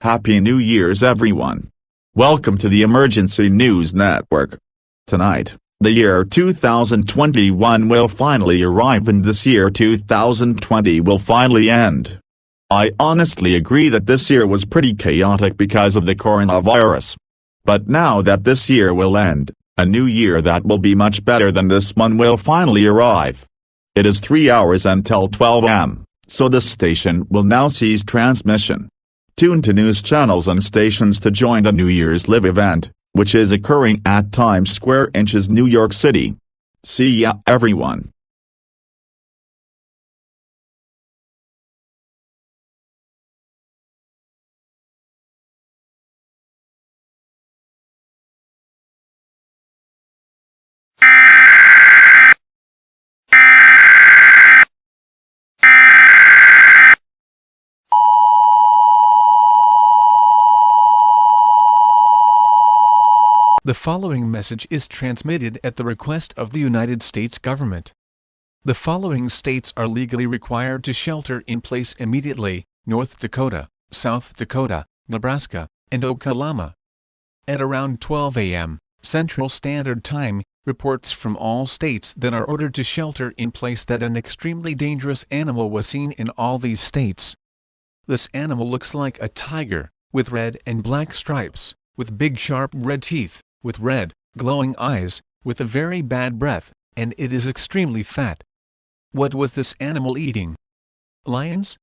Happy New Year's everyone. Welcome to the Emergency News Network. Tonight, the year 2021 will finally arrive and this year 2020 will finally end. I honestly agree that this year was pretty chaotic because of the coronavirus. But now that this year will end, a new year that will be much better than this one will finally arrive. It is 3 hours until 12 am, so this station will now cease transmission. Tune to news channels and stations to join the New Year's Live event, which is occurring at Times Square in New York City. See ya everyone. The following message is transmitted at the request of the United States government. The following states are legally required to shelter in place immediately: North Dakota, South Dakota, Nebraska, and Oklahoma. At around 12 a.m. Central Standard Time, reports from all states that are ordered to shelter in place that an extremely dangerous animal was seen in all these states. This animal looks like a tiger, with red and black stripes, with big sharp red teeth, with red, glowing eyes, with a very bad breath, and it is extremely fat. What was this animal eating? Lions?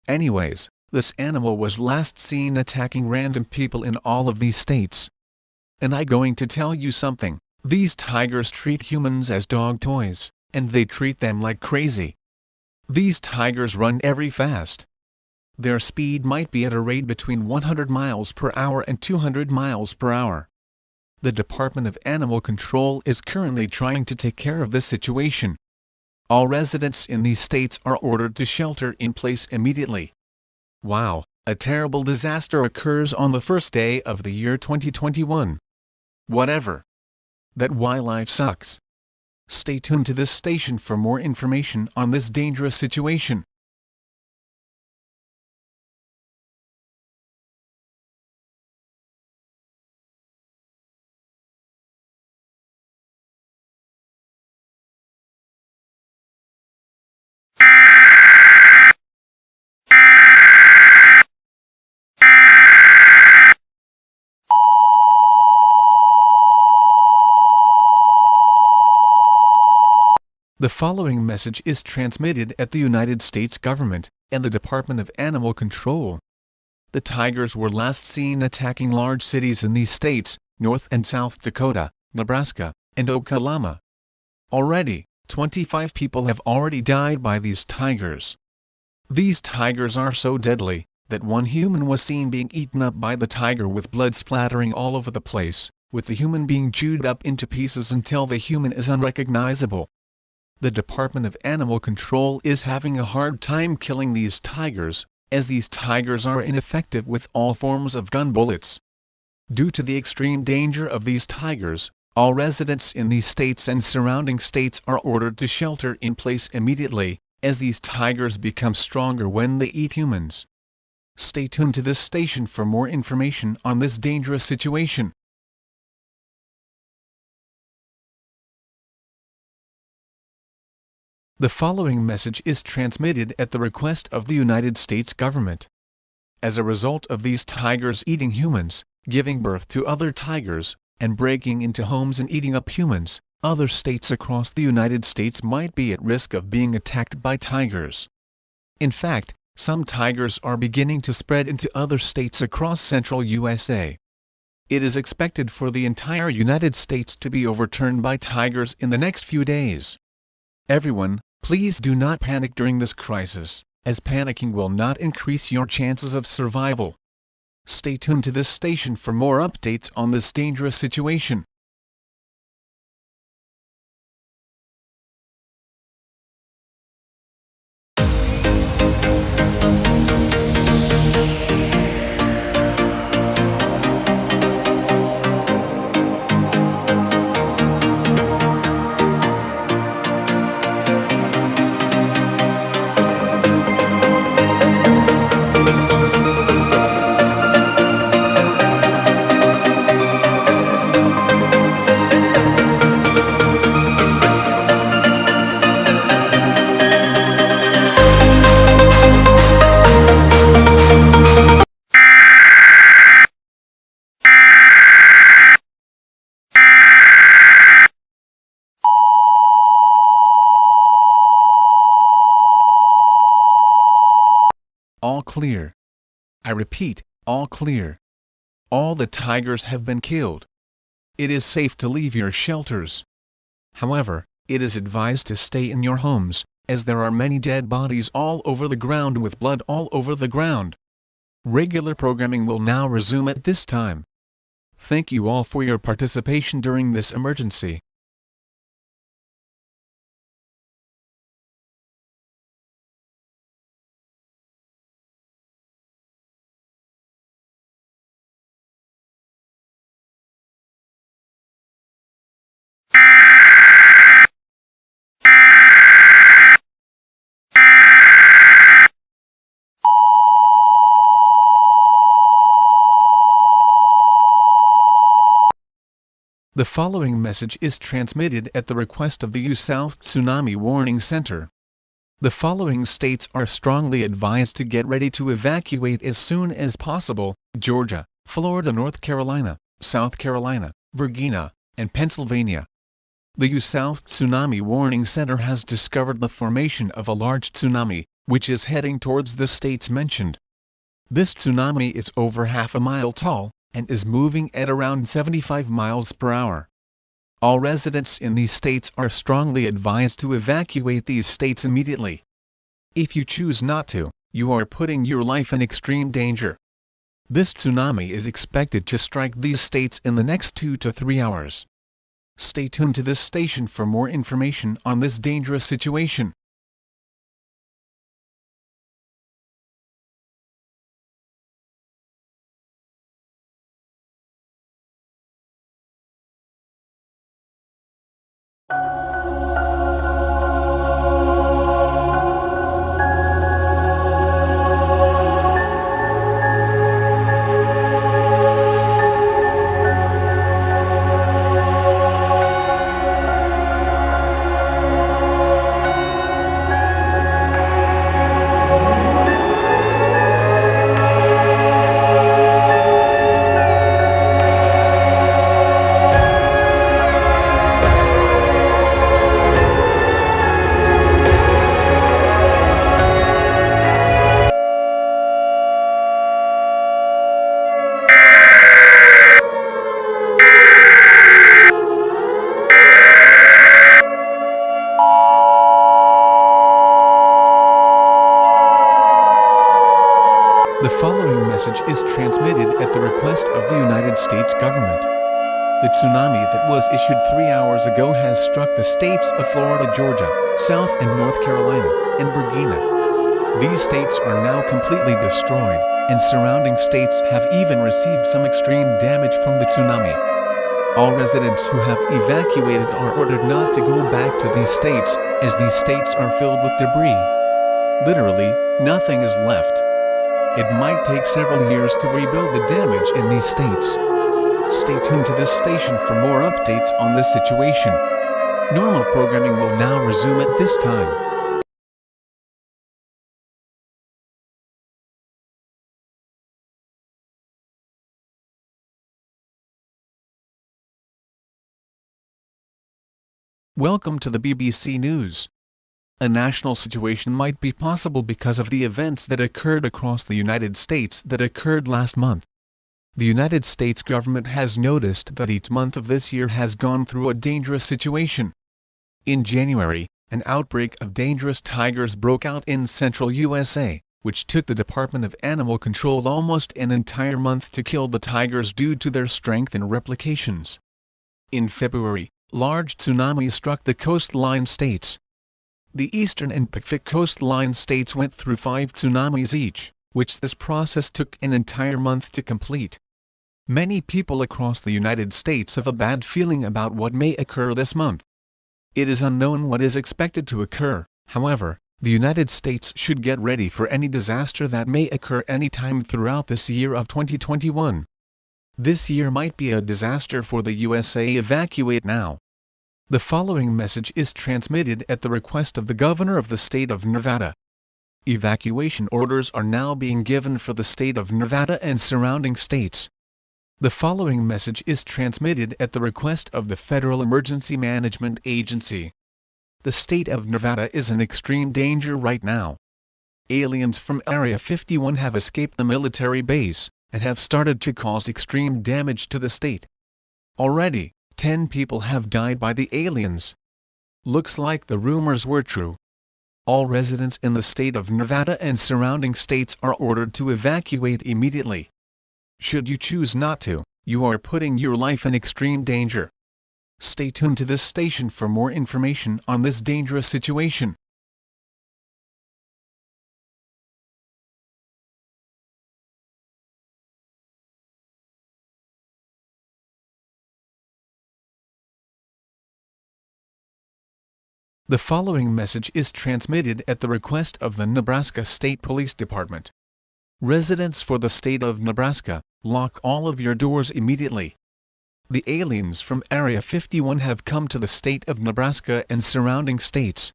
Anyways, this animal was last seen attacking random people in all of these states. And I going to tell you something, these tigers treat humans as dog toys, and they treat them like crazy. These tigers run very fast. Their speed might be at a rate between 100 miles per hour and 200 miles per hour. The Department of Animal Control is currently trying to take care of this situation. All residents in these states are ordered to shelter in place immediately. Wow, a terrible disaster occurs on the first day of the year 2021. Whatever. That wildlife sucks. Stay tuned to this station for more information on this dangerous situation. The following message is transmitted at the United States government and the Department of Animal Control. The tigers were last seen attacking large cities in these states, North and South Dakota, Nebraska, and Oklahoma. Already, 25 people have already died by these tigers. These tigers are so deadly that one human was seen being eaten up by the tiger with blood splattering all over the place, with the human being chewed up into pieces until the human is unrecognizable. The Department of Animal Control is having a hard time killing these tigers, as these tigers are ineffective with all forms of gun bullets. Due to the extreme danger of these tigers, all residents in these states and surrounding states are ordered to shelter in place immediately, as these tigers become stronger when they eat humans. Stay tuned to this station for more information on this dangerous situation. The following message is transmitted at the request of the United States government. As a result of these tigers eating humans, giving birth to other tigers, and breaking into homes and eating up humans, other states across the United States might be at risk of being attacked by tigers. In fact, some tigers are beginning to spread into other states across central USA. It is expected for the entire United States to be overturned by tigers in the next few days. Everyone, please do not panic during this crisis, as panicking will not increase your chances of survival. Stay tuned to this station for more updates on this dangerous situation. clear. I repeat, all clear. All the tigers have been killed. It is safe to leave your shelters. However, it is advised to stay in your homes, as there are many dead bodies all over the ground with blood all over the ground. Regular programming will now resume at this time. Thank you all for your participation during this emergency. The following message is transmitted at the request of the EAS South Tsunami Warning Center. The following states are strongly advised to get ready to evacuate as soon as possible: Georgia, Florida, North Carolina, South Carolina, Virginia, and Pennsylvania. The EAS South Tsunami Warning Center has discovered the formation of a large tsunami, which is heading towards the states mentioned. This tsunami is over half a mile tall, and is moving at around 75 miles per hour. All residents in these states are strongly advised to evacuate these states immediately. If you choose not to, you are putting your life in extreme danger. This tsunami is expected to strike these states in the next 2 to 3 hours. Stay tuned to this station for more information on this dangerous situation. The following message is transmitted at the request of the United States government. The tsunami that was issued 3 hours ago has struck the states of Florida, Georgia, South and North Carolina, and Virginia. These states are now completely destroyed, and surrounding states have even received some extreme damage from the tsunami. All residents who have evacuated are ordered not to go back to these states, as these states are filled with debris. Literally, nothing is left. It might take several years to rebuild the damage in these states. Stay tuned to this station for more updates on this situation. Normal programming will now resume at this time. Welcome to the BBC News. A national situation might be possible because of the events that occurred across the United States that occurred last month. The United States government has noticed that each month of this year has gone through a dangerous situation. In January, an outbreak of dangerous tigers broke out in central USA, which took the Department of Animal Control almost an entire month to kill the tigers due to their strength and replications. In February, large tsunamis struck the coastline states. The eastern and Pacific coastline states went through 5 tsunamis each, which this process took an entire month to complete. Many people across the United States have a bad feeling about what may occur this month. It is unknown what is expected to occur. However, the United States should get ready for any disaster that may occur anytime throughout this year of 2021. This year might be a disaster for the USA. Evacuate now. The following message is transmitted at the request of the Governor of the State of Nevada. Evacuation orders are now being given for the state of Nevada and surrounding states. The following message is transmitted at the request of the Federal Emergency Management Agency. The state of Nevada is in extreme danger right now. aliens from Area 51 have escaped the military base and have started to cause extreme damage to the state. Already, 10 people have died by the aliens. Looks like the rumors were true. All residents in the state of Nevada and surrounding states are ordered to evacuate immediately. Should you choose not to, you are putting your life in extreme danger. Stay tuned to this station for more information on this dangerous situation. The following message is transmitted at the request of the Nebraska State Police Department. Residents for the state of Nebraska, lock all of your doors immediately. The aliens from Area 51 have come to the state of Nebraska and surrounding states.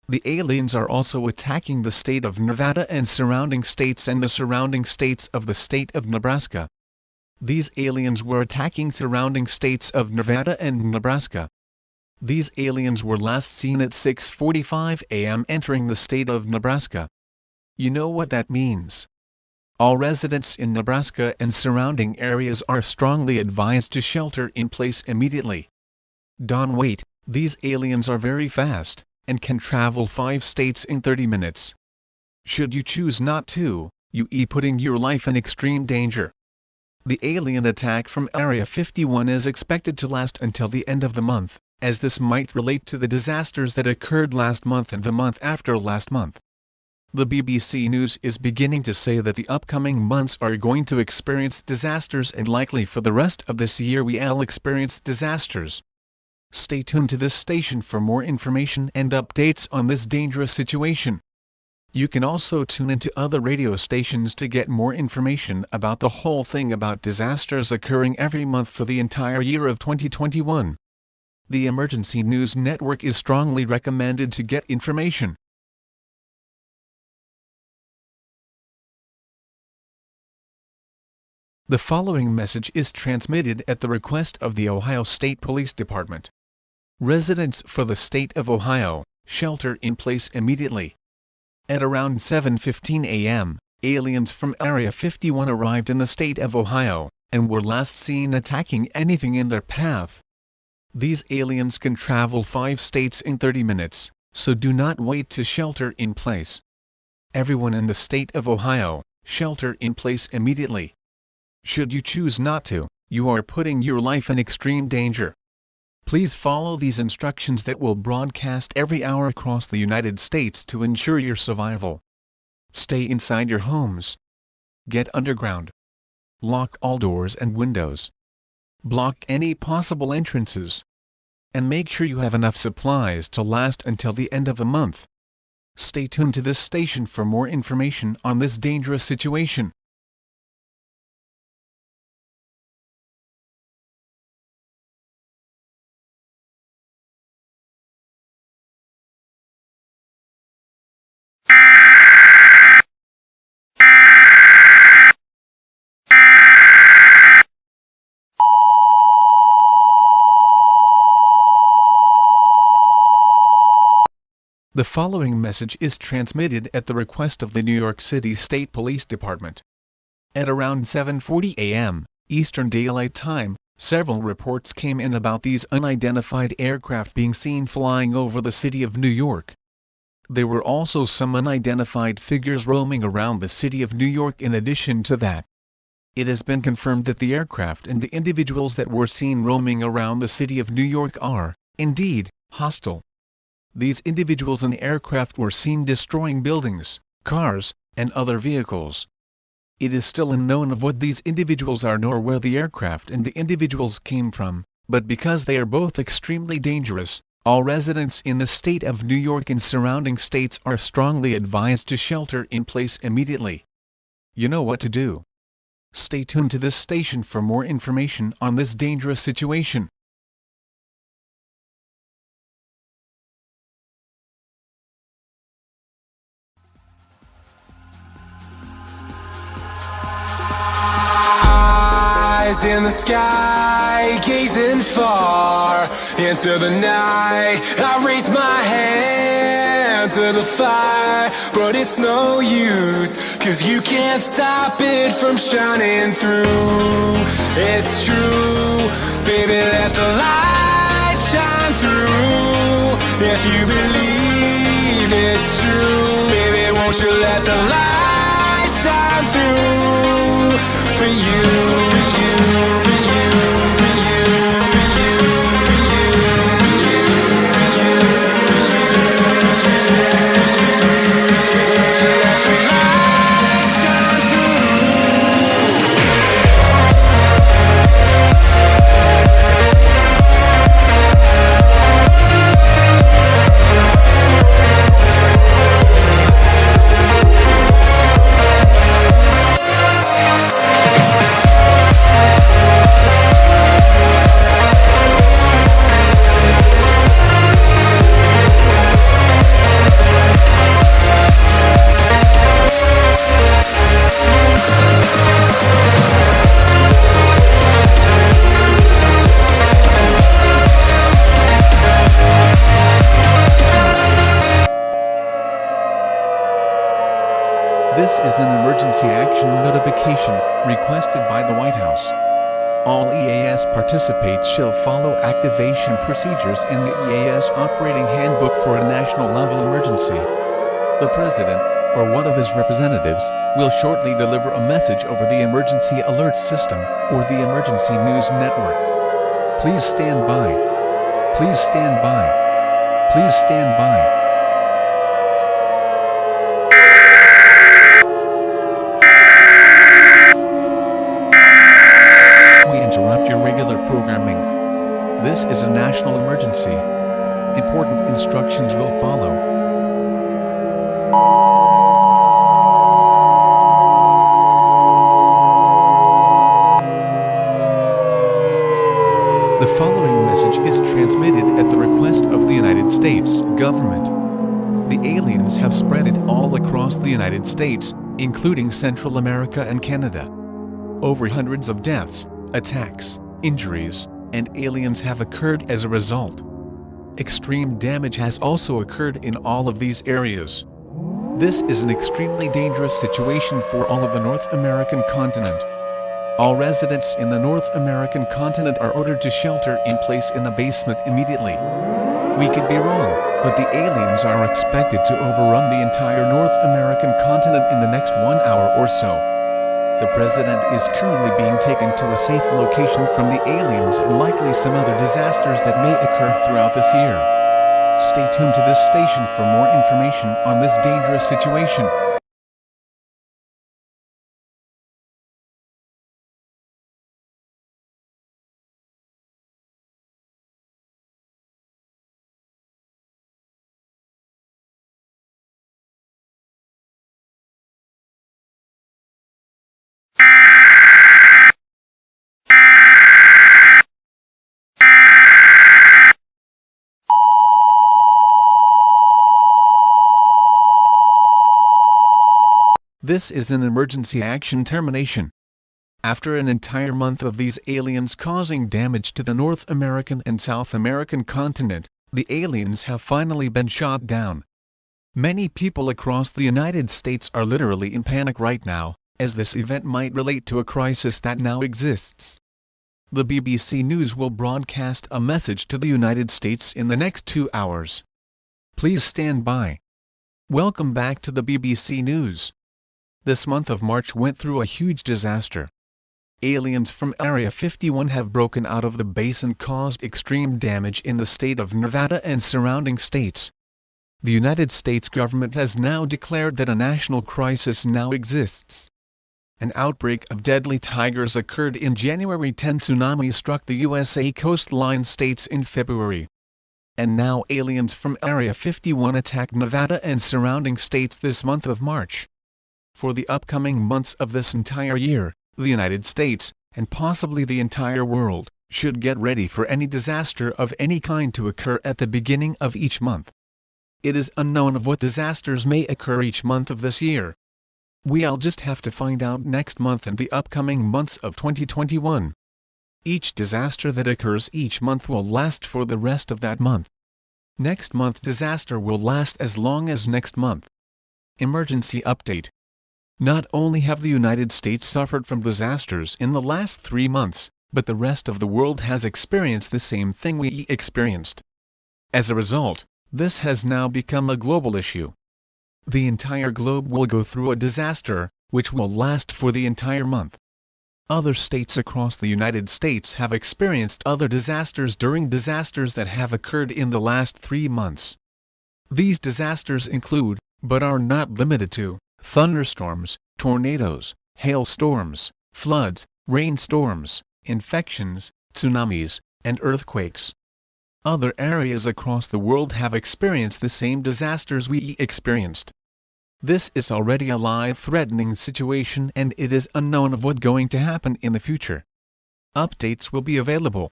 The aliens are also attacking the state of Nevada and surrounding states and the surrounding states of the state of Nebraska. These aliens were attacking surrounding states of Nevada and Nebraska. These aliens were last seen at 6:45 a.m. entering the state of Nebraska. You know what that means. All residents in Nebraska and surrounding areas are strongly advised to shelter in place immediately. Don't wait, these aliens are very fast, and can travel 5 states in 30 minutes. Should you choose not to, you are putting your life in extreme danger. The alien attack from Area 51 is expected to last until the end of the month, as this might relate to the disasters that occurred last month and the month after last month. The BBC News is beginning to say that the upcoming months are going to experience disasters and likely for the rest of this year we'll experience disasters. Stay tuned to this station for more information and updates on this dangerous situation. You can also tune into other radio stations to get more information about the whole thing about disasters occurring every month for the entire year of 2021. The Emergency News Network is strongly recommended to get information. The following message is transmitted at the request of the Ohio State Police Department. Residents for the state of Ohio, shelter in place immediately. At around 7:15 a.m., aliens from Area 51 arrived in the state of Ohio, and were last seen attacking anything in their path. These aliens can travel 5 states in 30 minutes, so do not wait to shelter in place. Everyone in the state of Ohio, shelter in place immediately. Should you choose not to, you are putting your life in extreme danger. Please follow these instructions that will broadcast every hour across the United States to ensure your survival. Stay inside your homes. Get underground. Lock all doors and windows. Block any possible entrances. And make sure you have enough supplies to last until the end of the month. Stay tuned to this station for more information on this dangerous situation. The following message is transmitted at the request of the New York City State Police Department. At around 7:40 a.m. Eastern Daylight Time, several reports came in about these unidentified aircraft being seen flying over the city of New York. There were also some unidentified figures roaming around the city of New York. In addition to that, it has been confirmed that the aircraft and the individuals that were seen roaming around the city of New York are, indeed, hostile. These individuals and aircraft were seen destroying buildings, cars, and other vehicles. It is still unknown of what these individuals are nor where the aircraft and the individuals came from, but because they are both extremely dangerous, all residents in the state of New York and surrounding states are strongly advised to shelter in place immediately. You know what to do. Stay tuned to this station for more information on this dangerous situation. in the sky, gazing far into the night. I raise my hand to the fire, but it's no use, 'cause you can't stop it from shining through. It's true, baby, let the light shine through. If you believe it's true, baby, won't you let the light shine through for you, for you, for you, for you, for you, for you, for you, for you, won't you let the light shine through? This is an emergency action notification requested by the White House. All EAS participants shall follow activation procedures in the EAS Operating Handbook for a national level emergency. The President, or one of his representatives, will shortly deliver a message over the Emergency Alert System, or the Emergency News Network. Please stand by. Please stand by. Please stand by. We interrupt your regular programming. This is a national emergency. Important instructions will follow. The following message is transmitted at the request of the United States government. The aliens have spread it all across the United States, including Central America and Canada. Over hundreds of deaths, attacks, injuries, and aliens have occurred as a result. Extreme damage has also occurred in all of these areas. This is an extremely dangerous situation for all of the North American continent. All residents in the North American continent are ordered to shelter in place in a basement immediately. We could be wrong, but the aliens are expected to overrun the entire North American continent in the next 1 hour or so. The President is currently being taken to a safe location from the aliens and likely some other disasters that may occur throughout this year. Stay tuned to this station for more information on this dangerous situation. This is an emergency action termination. After an entire month of these aliens causing damage to the North American and South American continent, the aliens have finally been shot down. Many people across the United States are literally in panic right now, as this event might relate to a crisis that now exists. The BBC News will broadcast a message to the United States in the next 2 hours. Please stand by. Welcome back to the BBC News. This month of March went through a huge disaster. Aliens from Area 51 have broken out of the base and caused extreme damage in the state of Nevada and surrounding states. The United States government has now declared that a national crisis now exists. An outbreak of deadly tigers occurred in January. 10 tsunamis struck the USA coastline states in February. And now aliens from Area 51 attacked Nevada and surrounding states this month of March. For the upcoming months of this entire year, the United States, and possibly the entire world, should get ready for any disaster of any kind to occur at the beginning of each month. It is unknown of what disasters may occur each month of this year. We'll just have to find out next month and the upcoming months of 2021. Each disaster that occurs each month will last for the rest of that month. Next month disaster will last as long as next month. Emergency update. Not only have the United States suffered from disasters in the last 3 months, but the rest of the world has experienced the same thing we experienced. As a result, this has now become a global issue. The entire globe will go through a disaster, which will last for the entire month. Other states across the United States have experienced other disasters during disasters that have occurred in the last 3 months. These disasters include, but are not limited to, thunderstorms, tornadoes, hailstorms, floods, rainstorms, infections, tsunamis, and earthquakes. Other areas across the world have experienced the same disasters we experienced. This is already a life-threatening situation and it is unknown of what's going to happen in the future. Updates will be available.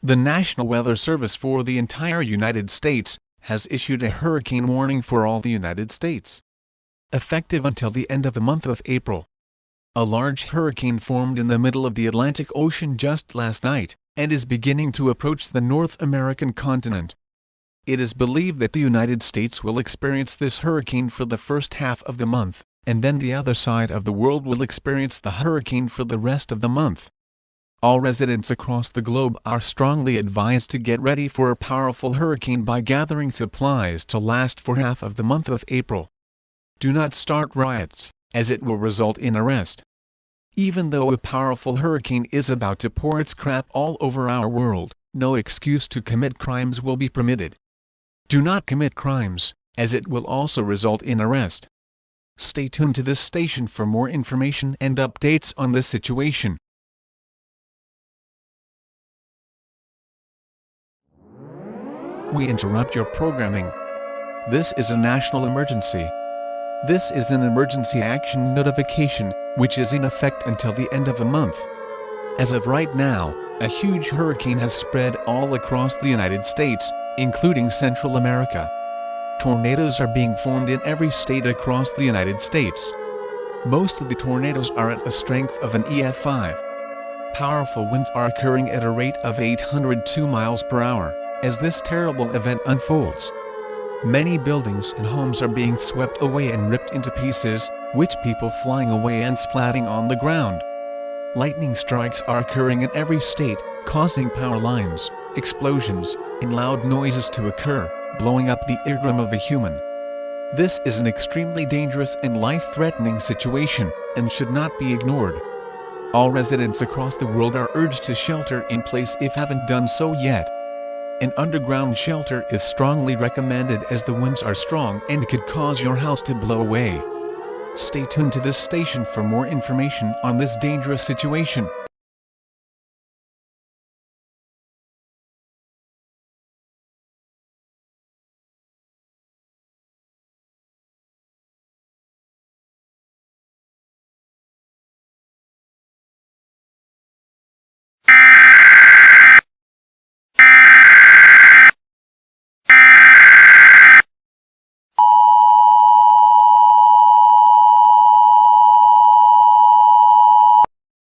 The National Weather Service for the entire United States has issued a hurricane warning for all the United States. Effective until the end of the month of April. A large hurricane formed in the middle of the Atlantic Ocean just last night, and is beginning to approach the North American continent. It is believed that the United States will experience this hurricane for the first half of the month, and then the other side of the world will experience the hurricane for the rest of the month. All residents across the globe are strongly advised to get ready for a powerful hurricane by gathering supplies to last for half of the month of April. Do not start riots, as it will result in arrest. Even though a powerful hurricane is about to pour its crap all over our world, no excuse to commit crimes will be permitted. Do not commit crimes, as it will also result in arrest. Stay tuned to this station for more information and updates on this situation. We interrupt your programming. This is a national emergency. This is an emergency action notification, which is in effect until the end of the month. As of right now, a huge hurricane has spread all across the United States, including Central America. Tornadoes are being formed in every state across the United States. Most of the tornadoes are at a strength of an EF5. Powerful winds are occurring at a rate of 802 miles per hour. As this terrible event unfolds, many buildings and homes are being swept away and ripped into pieces, with people flying away and splatting on the ground. Lightning strikes are occurring in every state, causing power lines, explosions, and loud noises to occur, blowing up the eardrum of a human. This is an extremely dangerous and life-threatening situation, and should not be ignored. All residents across the world are urged to shelter in place if haven't done so yet. An underground shelter is strongly recommended as the winds are strong and could cause your house to blow away. Stay tuned to this station for more information on this dangerous situation.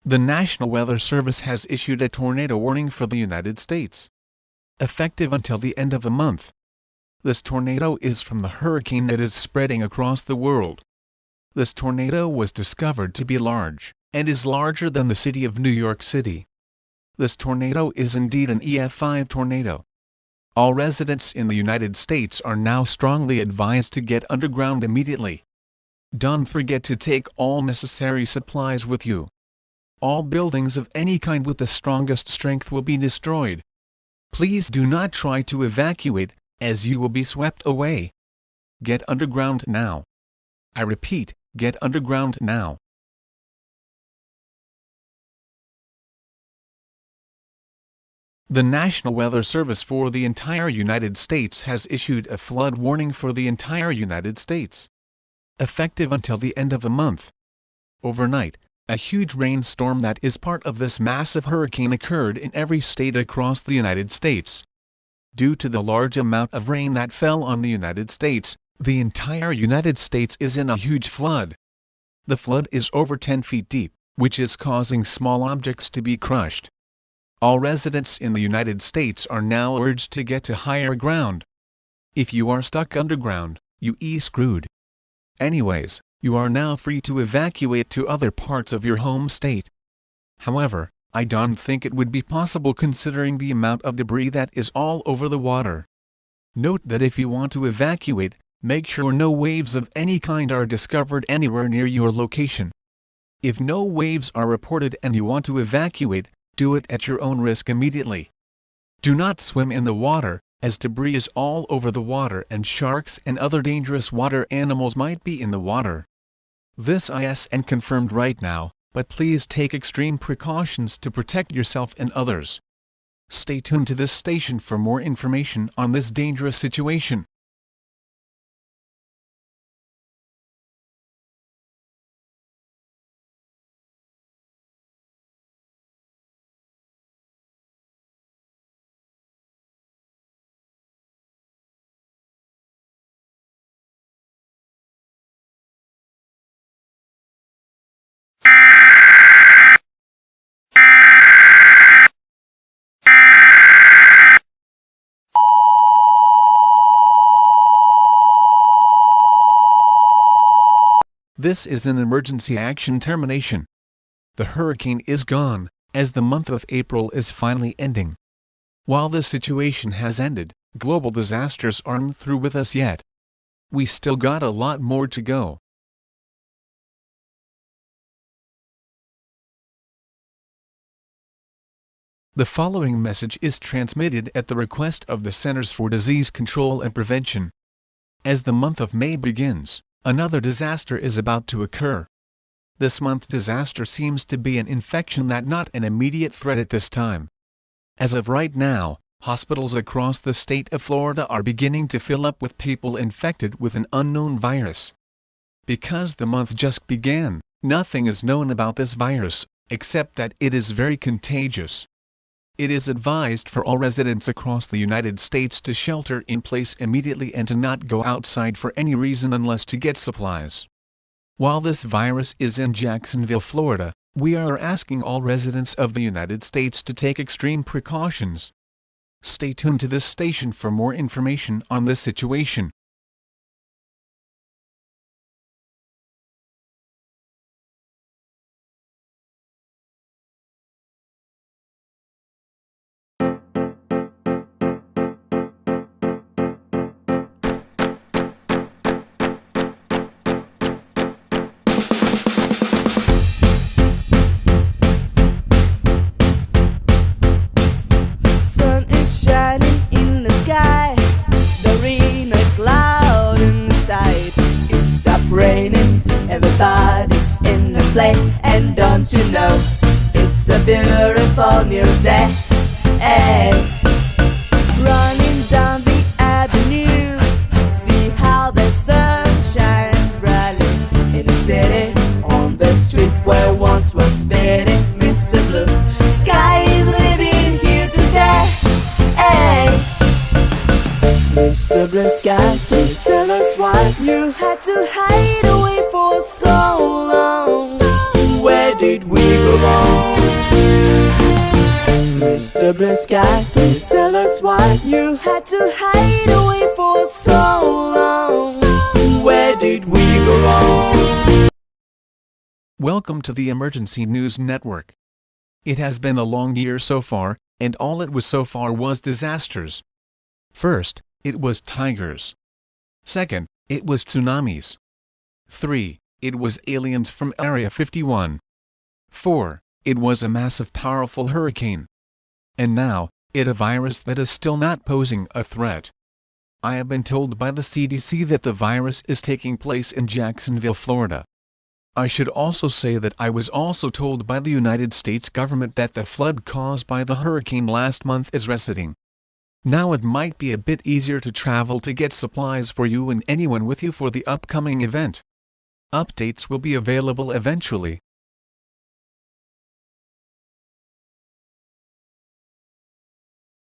The National Weather Service has issued a tornado warning for the United States. Effective until the end of the month. This tornado is from the hurricane that is spreading across the world. This tornado was discovered to be large, and is larger than the city of New York City. This tornado is indeed an EF5 tornado. All residents in the United States are now strongly advised to get underground immediately. Don't forget to take all necessary supplies with you. All buildings of any kind with the strongest strength will be destroyed. Please do not try to evacuate, as you will be swept away. Get underground now. I repeat, get underground now. The National Weather Service for the entire United States has issued a flood warning for the entire United States. Effective until the end of the month. Overnight, A huge rainstorm that is part of this massive hurricane occurred in every state across the United States. Due to the large amount of rain that fell on the United States, the entire United States is in a huge flood. The flood is over 10 feet deep, which is causing small objects to be crushed. All residents in the United States are now urged to get to higher ground. If you are stuck underground, you screwed. Anyways, you are now free to evacuate to other parts of your home state. However, I don't think it would be possible considering the amount of debris that is all over the water. Note that if you want to evacuate, make sure no waves of any kind are discovered anywhere near your location. If no waves are reported and you want to evacuate, do it at your own risk immediately. Do not swim in the water, as debris is all over the water and sharks and other dangerous water animals might be in the water. This is confirmed right now, but please take extreme precautions to protect yourself and others. Stay tuned to this station for more information on this dangerous situation. This is an emergency action termination. The hurricane is gone, as the month of April is finally ending. While the situation has ended, global disasters aren't through with us yet. We still got a lot more to go. The following message is transmitted at the request of the Centers for Disease Control and Prevention. As the month of May begins, another disaster is about to occur. This month disaster seems to be an infection that not an immediate threat at this time. As of right now, hospitals across the state of Florida are beginning to fill up with people infected with an unknown virus. Because the month just began, nothing is known about this virus, except that it is very contagious. It is advised for all residents across the United States to shelter in place immediately and to not go outside for any reason unless to get supplies. While this virus is in Jacksonville, Florida, we are asking all residents of the United States to take extreme precautions. Stay tuned to this station for more information on this situation. Sun is shining in the sky. There ain't a cloud in the sight. It stopped raining. Everybody's in the play. And don't you know, it's a beautiful new day. Hey. Running down the avenue, see how the sun shines brightly in the city, on the street where once was spitting Mr. Blue. Sky is living here today. Hey. Mr. Blue Sky, please tell us why you had to hide away for so long. Where did we go wrong? Mr. Blue Sky, please tell us why you had to hide away for so long. Where did we go wrong? Welcome to the Emergency News Network. It has been a long year so far, and all it was so far was disasters. First, it was tigers. Second, it was tsunamis. 3. It was aliens from Area 51. 4. It was a massive powerful hurricane. And now, a virus that is still not posing a threat. I have been told by the CDC that the virus is taking place in Jacksonville, Florida. I should also say that I was also told by the United States government that the flood caused by the hurricane last month is receding. Now it might be a bit easier to travel to get supplies for you and anyone with you for the upcoming event. Updates will be available eventually.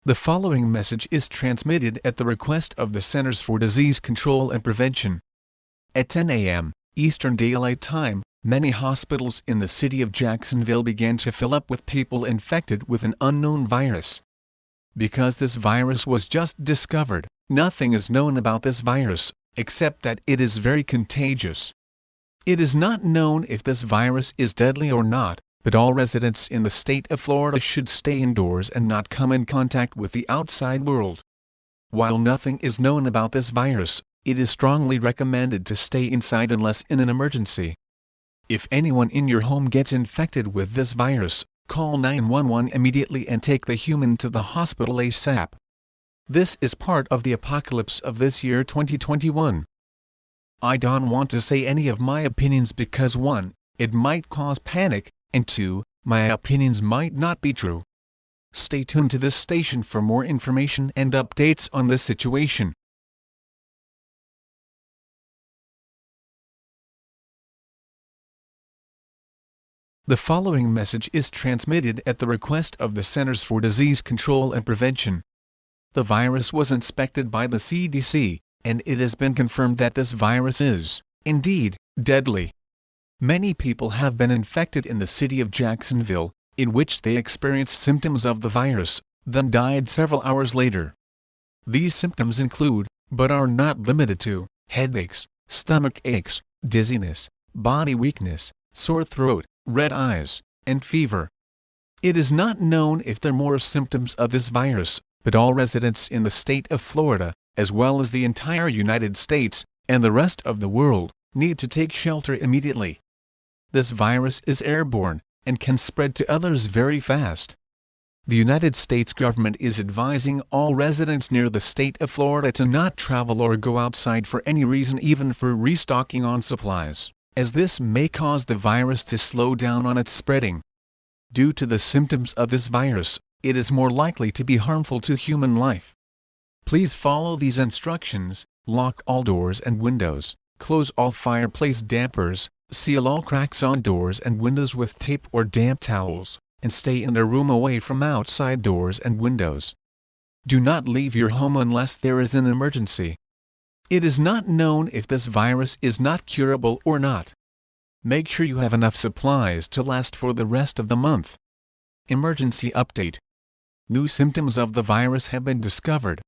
The following message is transmitted at the request of the Centers for Disease Control and Prevention. At 10 a.m. Eastern Daylight Time, many hospitals in the city of Jacksonville began to fill up with people infected with an unknown virus. Because this virus was just discovered, nothing is known about this virus, except that it is very contagious. It is not known if this virus is deadly or not, but all residents in the state of Florida should stay indoors and not come in contact with the outside world. While nothing is known about this virus, it is strongly recommended to stay inside unless in an emergency. If anyone in your home gets infected with this virus, call 911 immediately and take the human to the hospital ASAP. This is part of the apocalypse of this year 2021. I don't want to say any of my opinions because 1, it might cause panic, and 2, my opinions might not be true. Stay tuned to this station for more information and updates on this situation. The following message is transmitted at the request of the Centers for Disease Control and Prevention. The virus was inspected by the CDC, and it has been confirmed that this virus is, indeed, deadly. Many people have been infected in the city of Jacksonville, in which they experienced symptoms of the virus, then died several hours later. These symptoms include, but are not limited to, headaches, stomach aches, dizziness, body weakness, sore throat, red eyes, and fever. It is not known if there are more symptoms of this virus, but all residents in the state of Florida, as well as the entire United States, and the rest of the world, need to take shelter immediately. This virus is airborne, and can spread to others very fast. The United States government is advising all residents near the state of Florida to not travel or go outside for any reason, even for restocking on supplies, as this may cause the virus to slow down on its spreading. Due to the symptoms of this virus, it is more likely to be harmful to human life. Please follow these instructions: lock all doors and windows, close all fireplace dampers, seal all cracks on doors and windows with tape or damp towels, and stay in a room away from outside doors and windows. Do not leave your home unless there is an emergency. It is not known if this virus is not curable or not. Make sure you have enough supplies to last for the rest of the month. Emergency update. New symptoms of the virus have been discovered.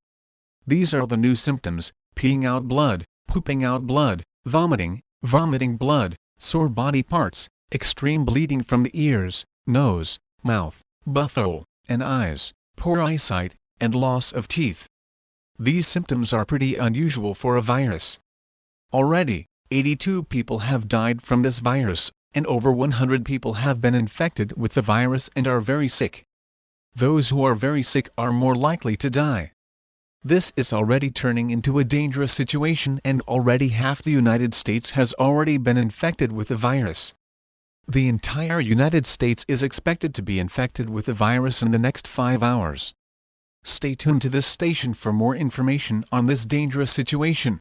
These are the new symptoms: peeing out blood, pooping out blood, vomiting blood, sore body parts, extreme bleeding from the ears, nose, mouth, butthole, and eyes, poor eyesight, and loss of teeth. These symptoms are pretty unusual for a virus. Already, 82 people have died from this virus, and over 100 people have been infected with the virus and are very sick. Those who are very sick are more likely to die. This is already turning into a dangerous situation, and already half the United States has already been infected with the virus. The entire United States is expected to be infected with the virus in the next 5 hours. Stay tuned to this station for more information on this dangerous situation.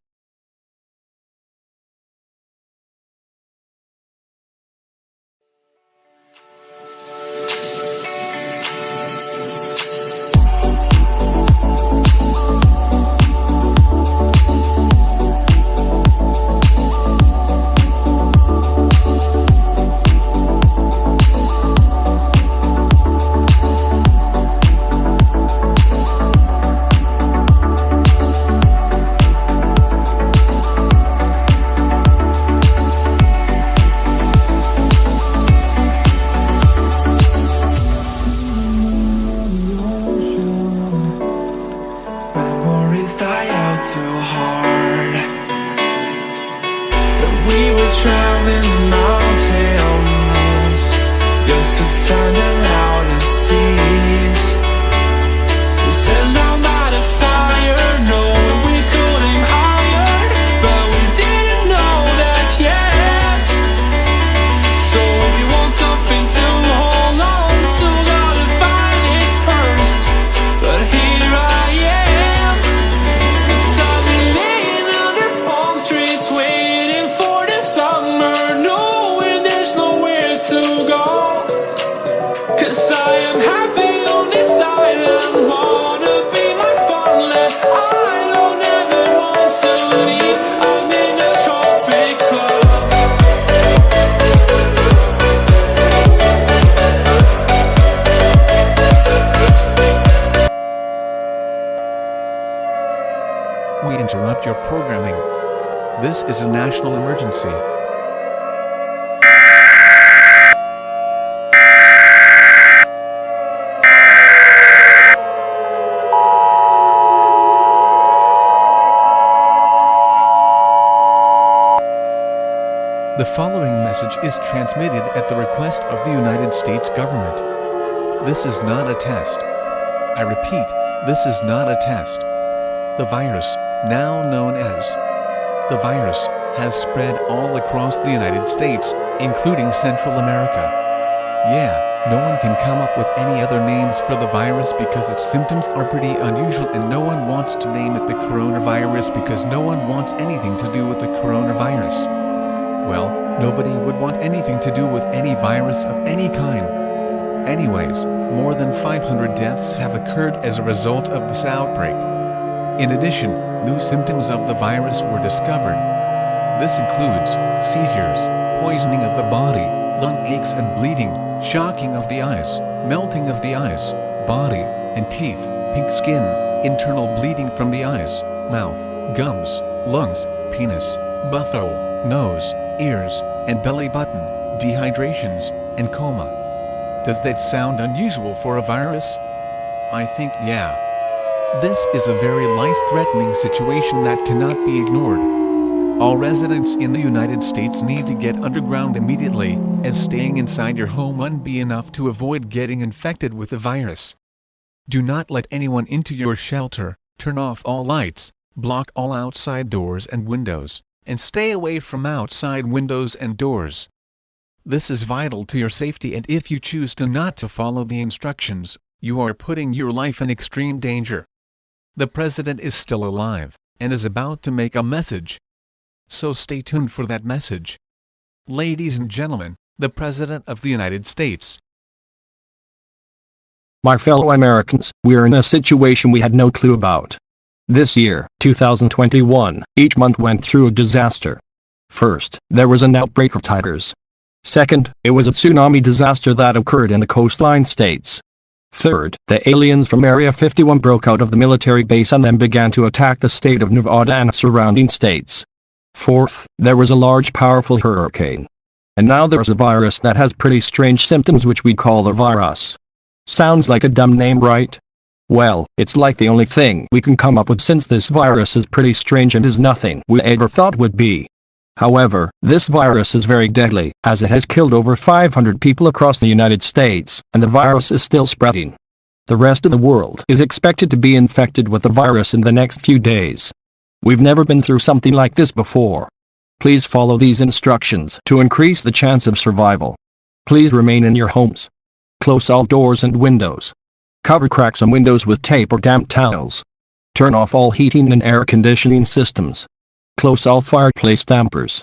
I am happy on this island, wanna interrupt your programming. This is a national emergency. The following message is transmitted at the request of the United States government. This is not a test. I repeat, this is not a test. The virus, now known as the virus, has spread all across the United States, including Central America. Yeah, no one can come up with any other names for the virus because its symptoms are pretty unusual, and no one wants to name it the coronavirus because no one wants anything to do with the coronavirus. Well, nobody would want anything to do with any virus of any kind. Anyways, more than 500 deaths have occurred as a result of this outbreak. In addition, new symptoms of the virus were discovered. This includes seizures, poisoning of the body, lung aches and bleeding, shocking of the eyes, melting of the eyes, body, and teeth, pink skin, internal bleeding from the eyes, mouth, gums, lungs, penis, butthole, nose, ears, and belly button, dehydrations, and coma. Does that sound unusual for a virus? I think yeah. This is a very life-threatening situation that cannot be ignored. All residents in the United States need to get underground immediately, as staying inside your home won't be enough to avoid getting infected with the virus. Do not let anyone into your shelter, turn off all lights, block all outside doors and windows, and stay away from outside windows and doors. This is vital to your safety, and if you choose not to follow the instructions, you are putting your life in extreme danger. The president is still alive, and is about to make a message. So stay tuned for that message. Ladies and gentlemen, the President of the United States. My fellow Americans, we are in a situation we had no clue about. This year, 2021, each month went through a disaster. First, there was an outbreak of tigers. Second, it was a tsunami disaster that occurred in the coastline states. Third, the aliens from Area 51 broke out of the military base and then began to attack the state of Nevada and surrounding states. Fourth, there was a large powerful hurricane. And now there's a virus that has pretty strange symptoms which we call the virus. Sounds like a dumb name, right? Well, it's like the only thing we can come up with since this virus is pretty strange and is nothing we ever thought would be. However, this virus is very deadly, as it has killed over 500 people across the United States, and the virus is still spreading. The rest of the world is expected to be infected with the virus in the next few days. We've never been through something like this before. Please follow these instructions to increase the chance of survival. Please remain in your homes. Close all doors and windows. Cover cracks on windows with tape or damp towels. Turn off all heating and air conditioning systems. Close all fireplace dampers.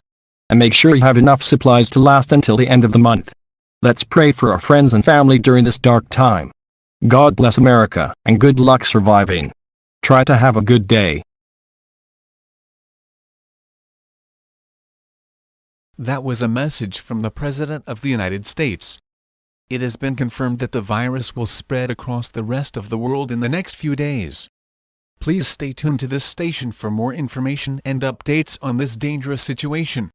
And make sure you have enough supplies to last until the end of the month. Let's pray for our friends and family during this dark time. God bless America, and good luck surviving. Try to have a good day. That was a message from the President of the United States. It has been confirmed that the virus will spread across the rest of the world in the next few days. Please stay tuned to this station for more information and updates on this dangerous situation.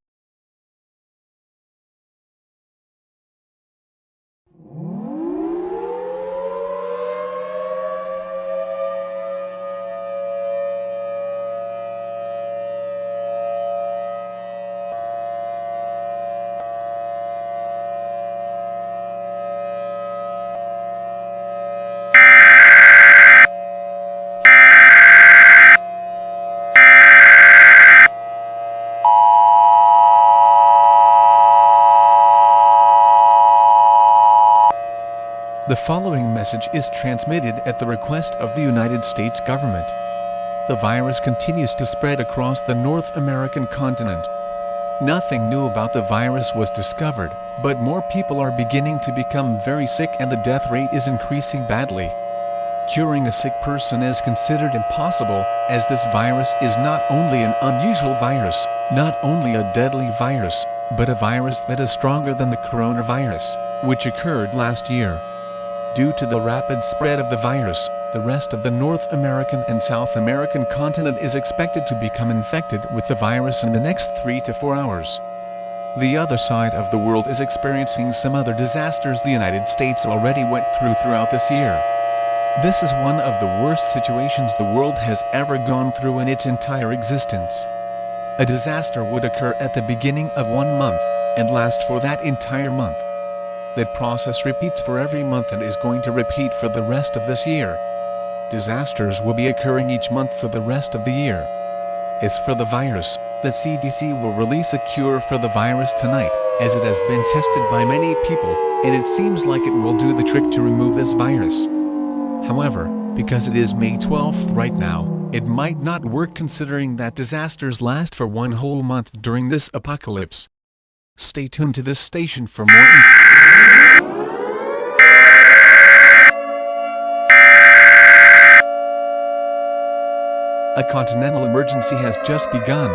The following message is transmitted at the request of the United States government. The virus continues to spread across the North American continent. Nothing new about the virus was discovered, but more people are beginning to become very sick and the death rate is increasing badly. Curing a sick person is considered impossible, as this virus is not only an unusual virus, not only a deadly virus, but a virus that is stronger than the coronavirus, which occurred last year. Due to the rapid spread of the virus, the rest of the North American and South American continent is expected to become infected with the virus in the next 3 to 4 hours. The other side of the world is experiencing some other disasters the United States already went throughout this year. This is one of the worst situations the world has ever gone through in its entire existence. A disaster would occur at the beginning of one month, and last for that entire month. That process repeats for every month and is going to repeat for the rest of this year. Disasters will be occurring each month for the rest of the year. As for the virus, the CDC will release a cure for the virus tonight, as it has been tested by many people, and it seems like it will do the trick to remove this virus. However, because it is May 12th right now, it might not work considering that disasters last for one whole month during this apocalypse. Stay tuned to this station for more A continental emergency has just begun.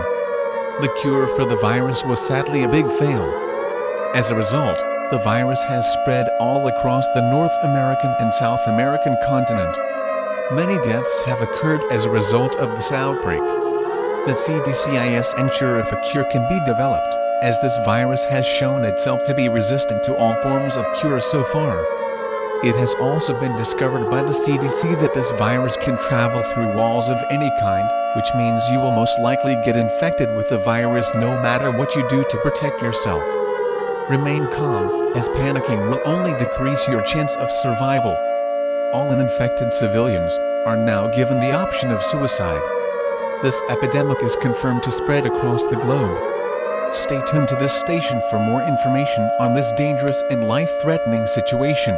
The cure for the virus was sadly a big fail. As a result, the virus has spread all across the North American and South American continent. Many deaths have occurred as a result of this outbreak. The CDC is unsure if a cure can be developed, as this virus has shown itself to be resistant to all forms of cure so far. It has also been discovered by the CDC that this virus can travel through walls of any kind, which means you will most likely get infected with the virus no matter what you do to protect yourself. Remain calm, as panicking will only decrease your chance of survival. All uninfected civilians are now given the option of suicide. This epidemic is confirmed to spread across the globe. Stay tuned to this station for more information on this dangerous and life-threatening situation.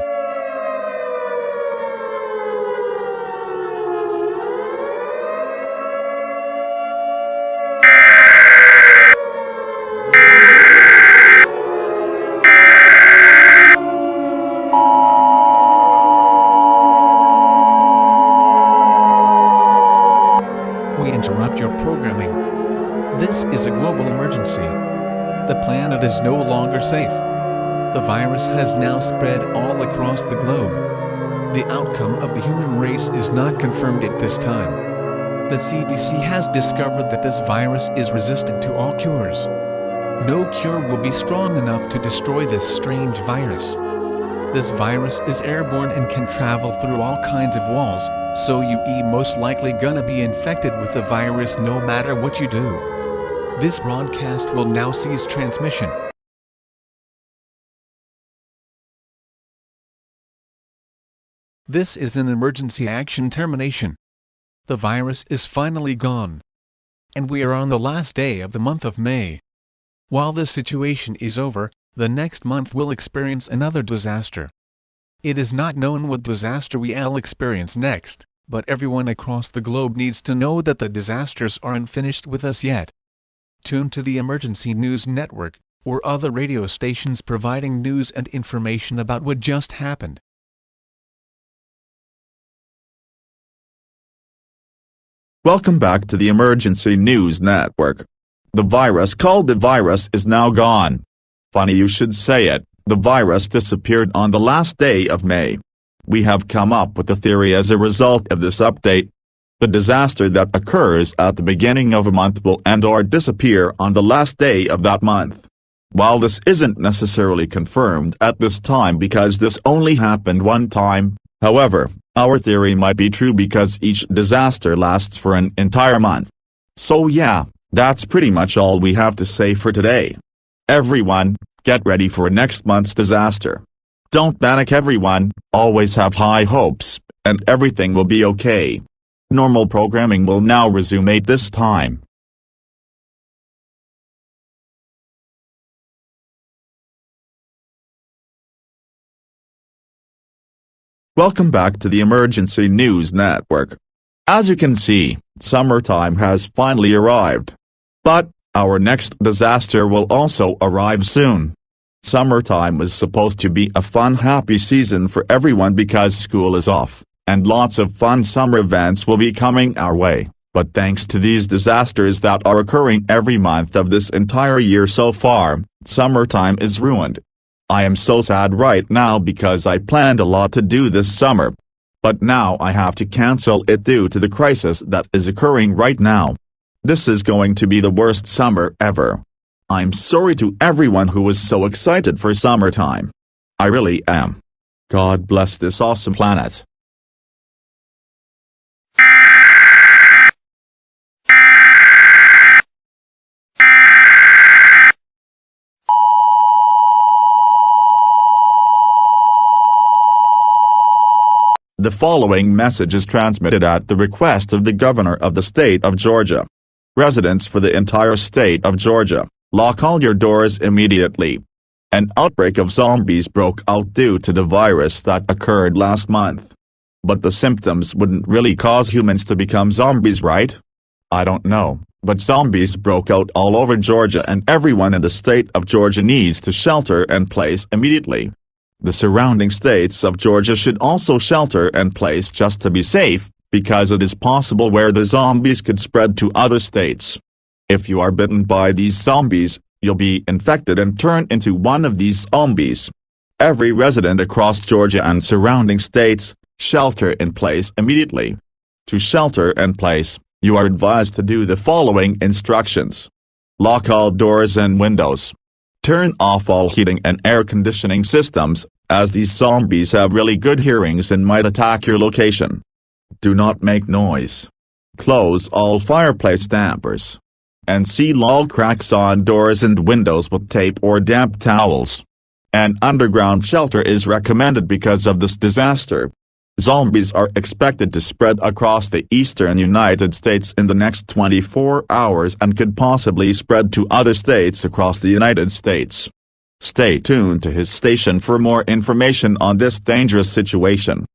We interrupt your programming. This is a global emergency. The planet is no longer safe. The virus has now spread all across the globe. The outcome of the human race is not confirmed at this time. The CDC has discovered that this virus is resistant to all cures. No cure will be strong enough to destroy this strange virus. This virus is airborne and can travel through all kinds of walls, so you most likely gonna be infected with the virus no matter what you do. This broadcast will now cease transmission. This is an emergency action termination. The virus is finally gone. And we are on the last day of the month of May. While this situation is over, the next month will experience another disaster. It is not known what disaster we'll experience next, but everyone across the globe needs to know that the disasters aren't finished with us yet. Tune to the Emergency News Network, or other radio stations providing news and information about what just happened. Welcome back to the Emergency News Network. The virus called the virus is now gone. Funny you should say it, the virus disappeared on the last day of May. We have come up with a theory as a result of this update. The disaster that occurs at the beginning of a month will end or disappear on the last day of that month. While this isn't necessarily confirmed at this time because this only happened one time, however, our theory might be true because each disaster lasts for an entire month. So yeah, that's pretty much all we have to say for today. Everyone, get ready for next month's disaster. Don't panic everyone, always have high hopes, and everything will be okay. Normal programming will now resume at this time. Welcome back to the Emergency News Network. As you can see, summertime has finally arrived. But, our next disaster will also arrive soon. Summertime is supposed to be a fun happy season for everyone because school is off, and lots of fun summer events will be coming our way, but thanks to these disasters that are occurring every month of this entire year so far, summertime is ruined. I am so sad right now because I planned a lot to do this summer. But now I have to cancel it due to the crisis that is occurring right now. This is going to be the worst summer ever. I'm sorry to everyone who was so excited for summertime. I really am. God bless this awesome planet. The following message is transmitted at the request of the Governor of the State of Georgia. Residents for the entire state of Georgia, lock all your doors immediately. An outbreak of zombies broke out due to the virus that occurred last month. But the symptoms wouldn't really cause humans to become zombies, right? I don't know, but zombies broke out all over Georgia and everyone in the state of Georgia needs to shelter in place immediately. The surrounding states of Georgia should also shelter in place just to be safe, because it is possible where the zombies could spread to other states. If you are bitten by these zombies, you'll be infected and turn into one of these zombies. Every resident across Georgia and surrounding states, shelter in place immediately. To shelter in place, you are advised to do the following instructions. Lock all doors and windows. Turn off all heating and air conditioning systems, as these zombies have really good hearings and might attack your location. Do not make noise. Close all fireplace dampers. And seal all cracks on doors and windows with tape or damp towels. An underground shelter is recommended because of this disaster. Zombies are expected to spread across the eastern United States in the next 24 hours and could possibly spread to other states across the United States. Stay tuned to his station for more information on this dangerous situation.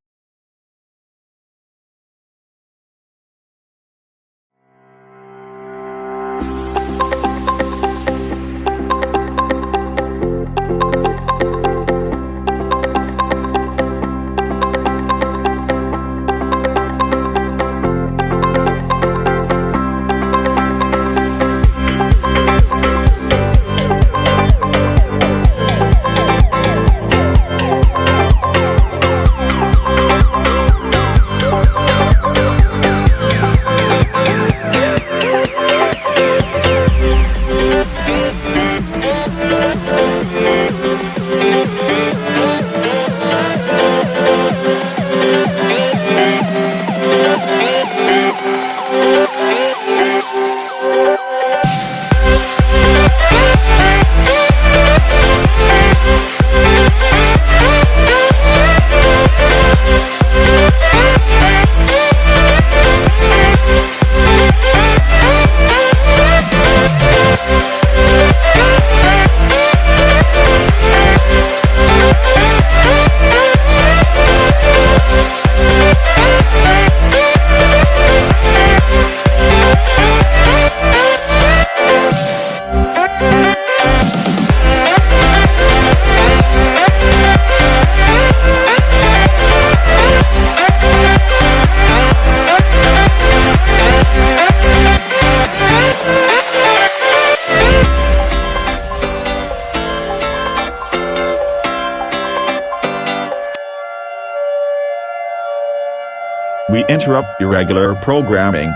We interrupt your regular programming.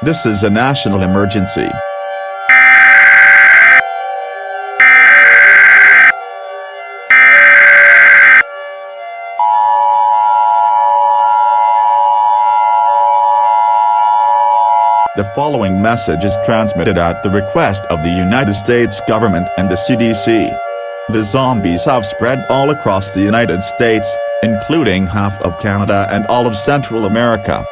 This is a national emergency. The following message is transmitted at the request of the United States government and the CDC. The zombies have spread all across the United States, including half of Canada and all of Central America.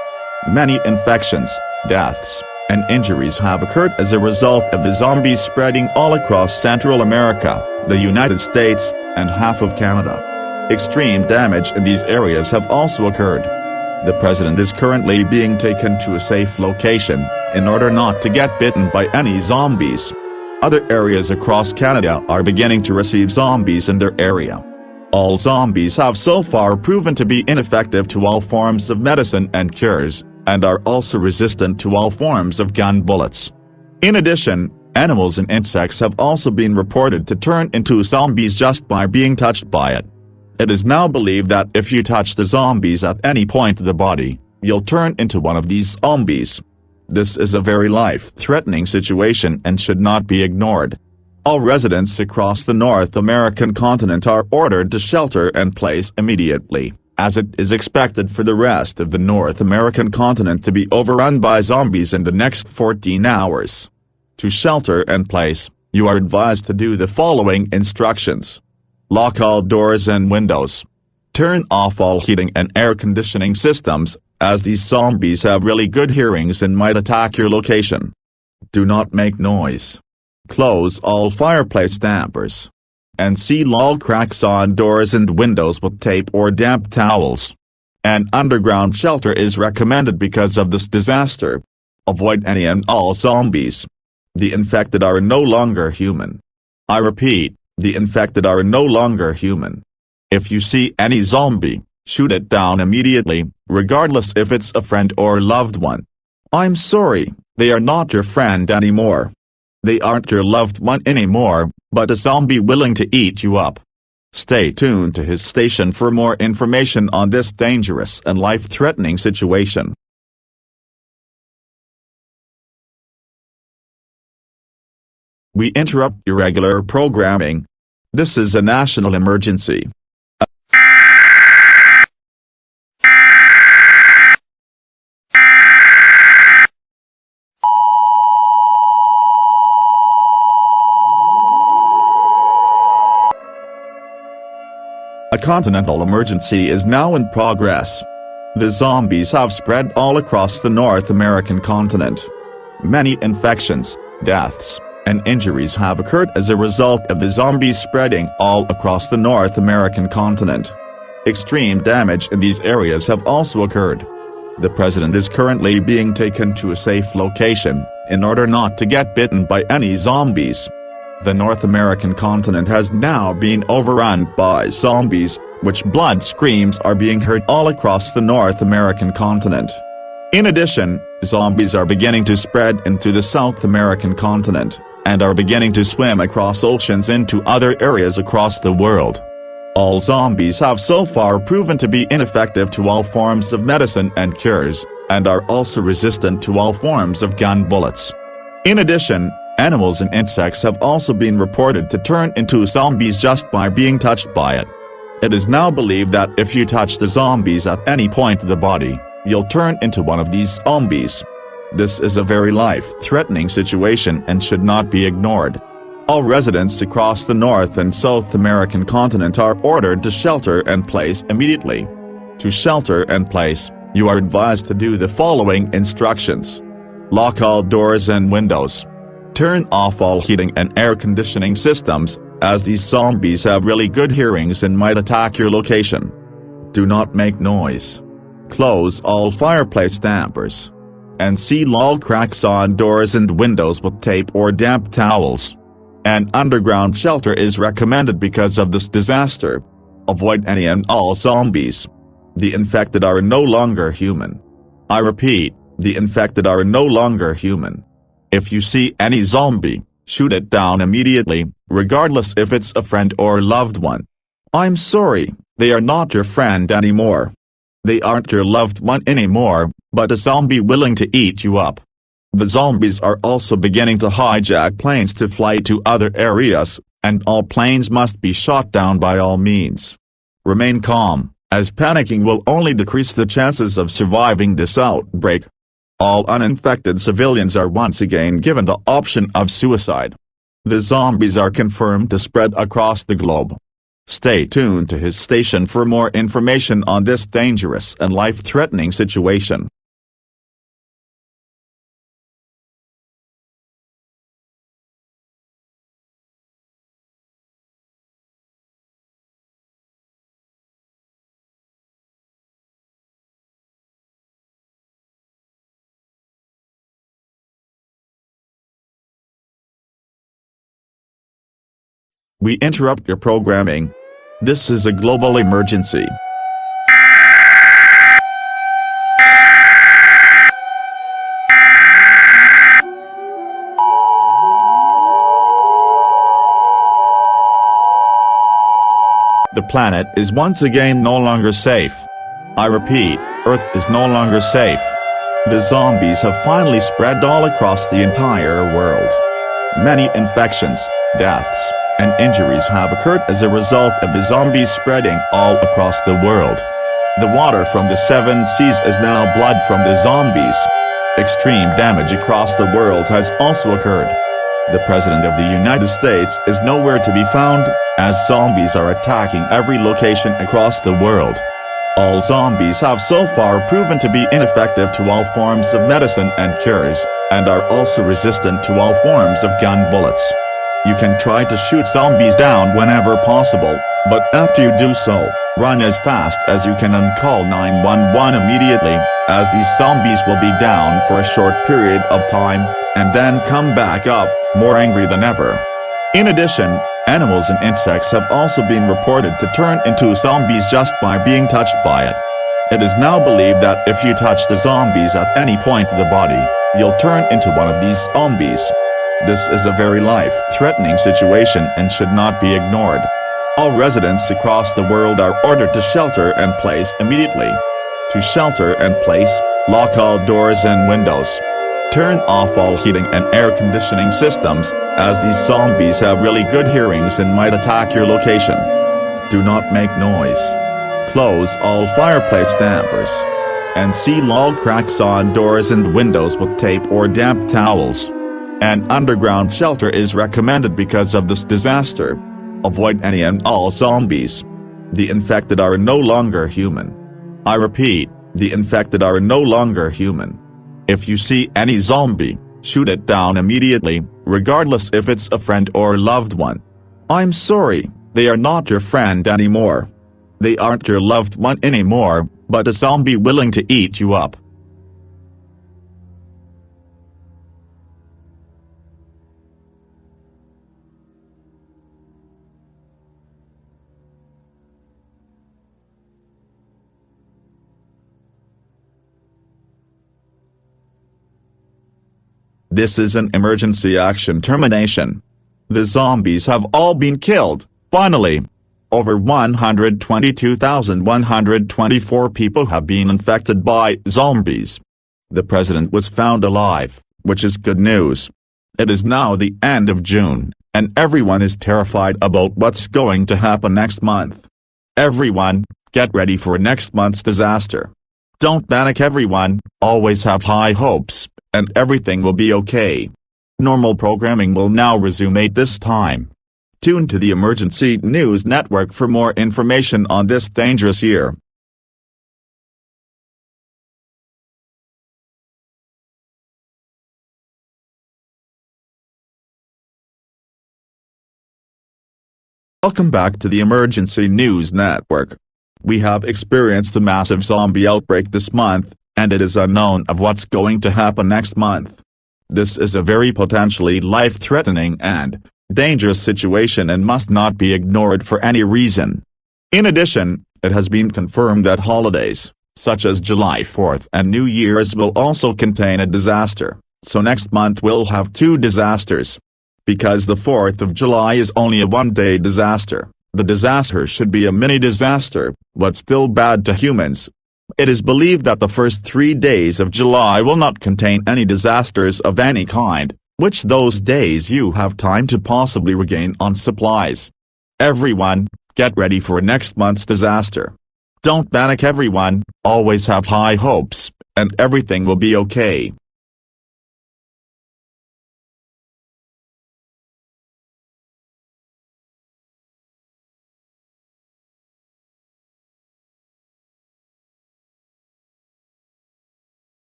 Many infections, deaths, and injuries have occurred as a result of the zombies spreading all across Central America, the United States, and half of Canada. Extreme damage in these areas have also occurred. The president is currently being taken to a safe location, in order not to get bitten by any zombies. Other areas across Canada are beginning to receive zombies in their area. All zombies have so far proven to be ineffective to all forms of medicine and cures, and are also resistant to all forms of gun bullets. In addition, animals and insects have also been reported to turn into zombies just by being touched by it. It is now believed that if you touch the zombies at any point of the body, you'll turn into one of these zombies. This is a very life-threatening situation and should not be ignored. All residents across the North American continent are ordered to shelter in place immediately, as it is expected for the rest of the North American continent to be overrun by zombies in the next 14 hours. To shelter in place, you are advised to do the following instructions. Lock all doors and windows. Turn off all heating and air conditioning systems, as these zombies have really good hearings and might attack your location. Do not make noise. Close all fireplace dampers. And seal all cracks on doors and windows with tape or damp towels. An underground shelter is recommended because of this disaster. Avoid any and all zombies. The infected are no longer human. I repeat, the infected are no longer human. If you see any zombie, shoot it down immediately, regardless if it's a friend or loved one. I'm sorry, they are not your friend anymore. They aren't your loved one anymore, but a zombie willing to eat you up. Stay tuned to his station for more information on this dangerous and life-threatening situation. We interrupt your regular programming. This is a national emergency. A continental emergency is now in progress. The zombies have spread all across the North American continent. Many infections, deaths, and injuries have occurred as a result of the zombies spreading all across the North American continent. Extreme damage in these areas have also occurred. The president is currently being taken to a safe location, in order not to get bitten by any zombies. The North American continent has now been overrun by zombies, which blood screams are being heard all across the North American continent. In addition, zombies are beginning to spread into the South American continent, and are beginning to swim across oceans into other areas across the world. All zombies have so far proven to be ineffective to all forms of medicine and cures, and are also resistant to all forms of gun bullets. In addition, animals and insects have also been reported to turn into zombies just by being touched by it. It is now believed that if you touch the zombies at any point of the body, you'll turn into one of these zombies. This is a very life-threatening situation and should not be ignored. All residents across the North and South American continent are ordered to shelter in place immediately. To shelter in place, you are advised to do the following instructions. Lock all doors and windows. Turn off all heating and air conditioning systems, as these zombies have really good hearings and might attack your location. Do not make noise. Close all fireplace dampers. And seal all cracks on doors and windows with tape or damp towels. An underground shelter is recommended because of this disaster. Avoid any and all zombies. The infected are no longer human. I repeat, the infected are no longer human. If you see any zombie, shoot it down immediately, regardless if it's a friend or loved one. I'm sorry, they are not your friend anymore. They aren't your loved one anymore, but a zombie willing to eat you up. The zombies are also beginning to hijack planes to fly to other areas, and all planes must be shot down by all means. Remain calm, as panicking will only decrease the chances of surviving this outbreak. All uninfected civilians are once again given the option of suicide. The zombies are confirmed to spread across the globe. Stay tuned to his station for more information on this dangerous and life-threatening situation. We interrupt your programming. This is a global emergency. The planet is once again no longer safe. I repeat, Earth is no longer safe. The zombies have finally spread all across the entire world. Many infections, deaths, and injuries have occurred as a result of the zombies spreading all across the world. The water from the 7 seas is now blood from the zombies. Extreme damage across the world has also occurred. The President of the United States is nowhere to be found, as zombies are attacking every location across the world. All zombies have so far proven to be ineffective to all forms of medicine and cures, and are also resistant to all forms of gun bullets. You can try to shoot zombies down whenever possible, but after you do so, run as fast as you can and call 911 immediately, as these zombies will be down for a short period of time, and then come back up, more angry than ever. In addition, animals and insects have also been reported to turn into zombies just by being touched by it. It is now believed that if you touch the zombies at any point of the body, you'll turn into one of these zombies. This is a very life-threatening situation and should not be ignored. All residents across the world are ordered to shelter in place immediately. To shelter in place, lock all doors and windows. Turn off all heating and air conditioning systems, as these zombies have really good hearings and might attack your location. Do not make noise. Close all fireplace dampers. And seal all cracks on doors and windows with tape or damp towels. An underground shelter is recommended because of this disaster. Avoid any and all zombies. The infected are no longer human. I repeat, the infected are no longer human. If you see any zombie, shoot it down immediately, regardless if it's a friend or loved one. I'm sorry, they are not your friend anymore. They aren't your loved one anymore, but a zombie willing to eat you up. This is an emergency action termination. The zombies have all been killed, finally. Over 122,124 people have been infected by zombies. The president was found alive, which is good news. It is now the end of June, and everyone is terrified about what's going to happen next month. Everyone, get ready for next month's disaster. Don't panic everyone, always have high hopes, and everything will be okay. Normal programming will now resume at this time. Tune to the Emergency News Network for more information on this dangerous year. Welcome back to the Emergency News Network. We have experienced a massive zombie outbreak this month, and it is unknown of what's going to happen next month. This is a very potentially life-threatening and dangerous situation and must not be ignored for any reason. In addition, it has been confirmed that holidays, such as July 4th and New Year's, will also contain a disaster, so next month we'll have 2 disasters. Because the 4th of July is only a one-day disaster, the disaster should be a mini-disaster, but still bad to humans. It is believed that the first 3 days of July will not contain any disasters of any kind, which those days you have time to possibly regain on supplies. Everyone, get ready for next month's disaster. Don't panic everyone, always have high hopes, and everything will be okay.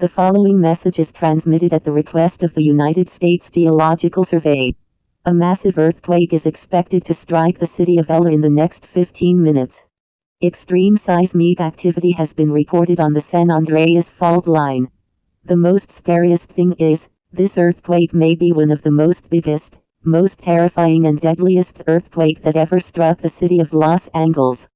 The following message is transmitted at the request of the United States Geological Survey. A massive earthquake is expected to strike the city of Ella in the next 15 minutes. Extreme seismic activity has been reported on the San Andreas fault line. The most scariest thing is, this earthquake may be one of the most biggest, most terrifying and deadliest earthquake that ever struck the city of Los Angeles.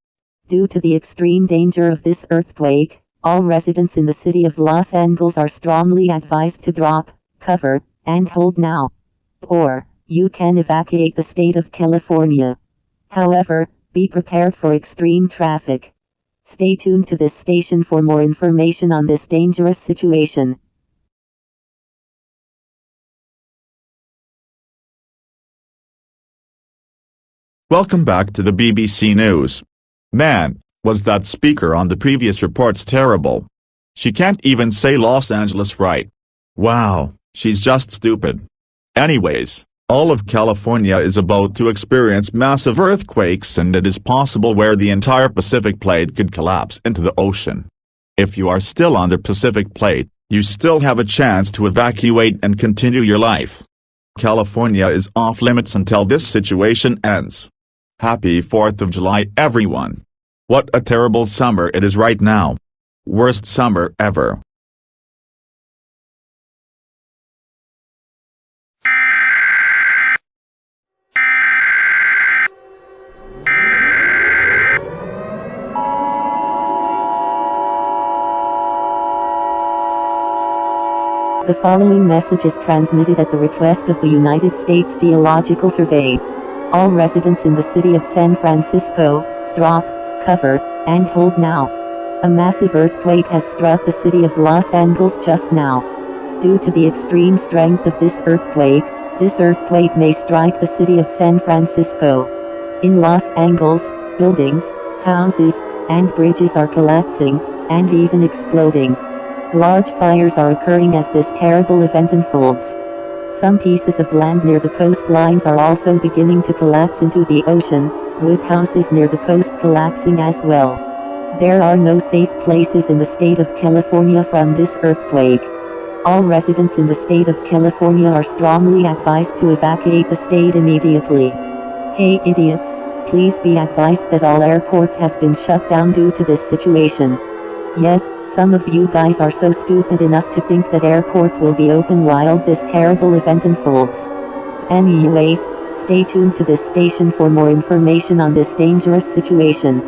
Due to the extreme danger of this earthquake, all residents in the city of Los Angeles are strongly advised to drop, cover, and hold now. Or, you can evacuate the state of California. However, be prepared for extreme traffic. Stay tuned to this station for more information on this dangerous situation. Welcome back to the BBC News. Man, was that speaker on the previous reports terrible. She can't even say Los Angeles right. Wow, she's just stupid. Anyways, all of California is about to experience massive earthquakes, and it is possible where the entire Pacific plate could collapse into the ocean. If you are still on the Pacific plate, you still have a chance to evacuate and continue your life. California is off limits until this situation ends. Happy 4th of July, everyone. What a terrible summer it is right now. Worst summer ever. The following message is transmitted at the request of the United States Geological Survey. All residents in the city of San Francisco, drop, cover, and hold now. A massive earthquake has struck the city of Los Angeles just now. Due to the extreme strength of this earthquake may strike the city of San Francisco. In Los Angeles, buildings, houses, and bridges are collapsing, and even exploding. Large fires are occurring as this terrible event unfolds. Some pieces of land near the coastlines are also beginning to collapse into the ocean, with houses near the coast collapsing as well. There are no safe places in the state of California from this earthquake. All residents in the state of California are strongly advised to evacuate the state immediately. Hey idiots, please be advised that all airports have been shut down due to this situation. Yet, some of you guys are so stupid enough to think that airports will be open while this terrible event unfolds. Anyways, stay tuned to this station for more information on this dangerous situation.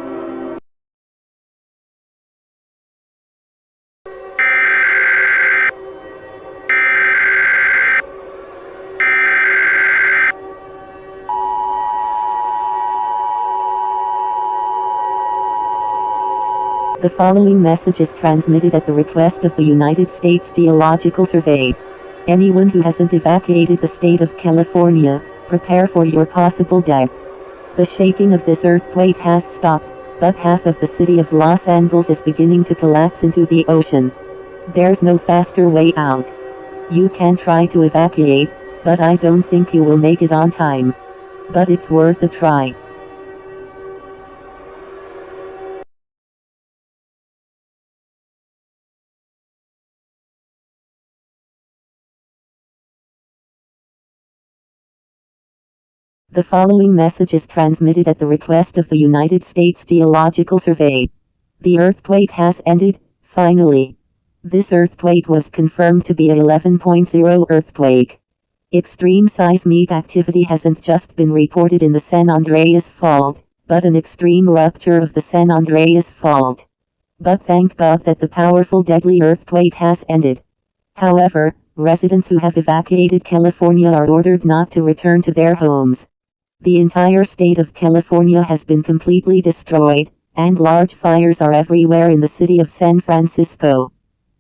The following message is transmitted at the request of the United States Geological Survey. Anyone who hasn't evacuated the state of California, prepare for your possible death. The shaking of this earthquake has stopped, but half of the city of Los Angeles is beginning to collapse into the ocean. There's no faster way out. You can try to evacuate, but I don't think you will make it on time. But it's worth a try. The following message is transmitted at the request of the United States Geological Survey. The earthquake has ended, finally. This earthquake was confirmed to be a 11.0 earthquake. Extreme seismic activity hasn't just been reported in the San Andreas Fault, but an extreme rupture of the San Andreas Fault. But thank God that the powerful deadly earthquake has ended. However, residents who have evacuated California are ordered not to return to their homes. The entire state of California has been completely destroyed, and large fires are everywhere in the city of San Francisco.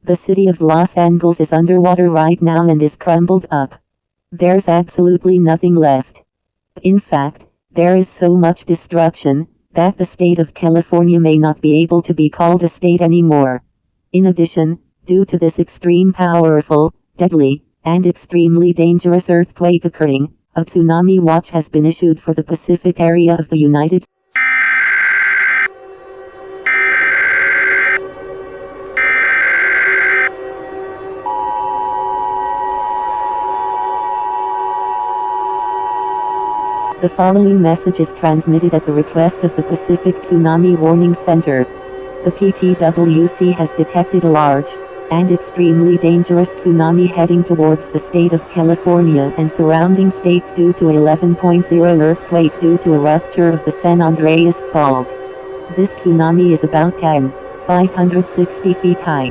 The city of Los Angeles is underwater right now and is crumbled up. There's absolutely nothing left. In fact, there is so much destruction that the state of California may not be able to be called a state anymore. In addition, due to this extreme powerful, deadly, and extremely dangerous earthquake occurring, a tsunami watch has been issued for the Pacific area of the United States. The following message is transmitted at the request of the Pacific Tsunami Warning Center. The PTWC has detected a large and extremely dangerous tsunami heading towards the state of California and surrounding states due to 11.0 earthquake due to a rupture of the San Andreas Fault. This tsunami is about 560 feet high.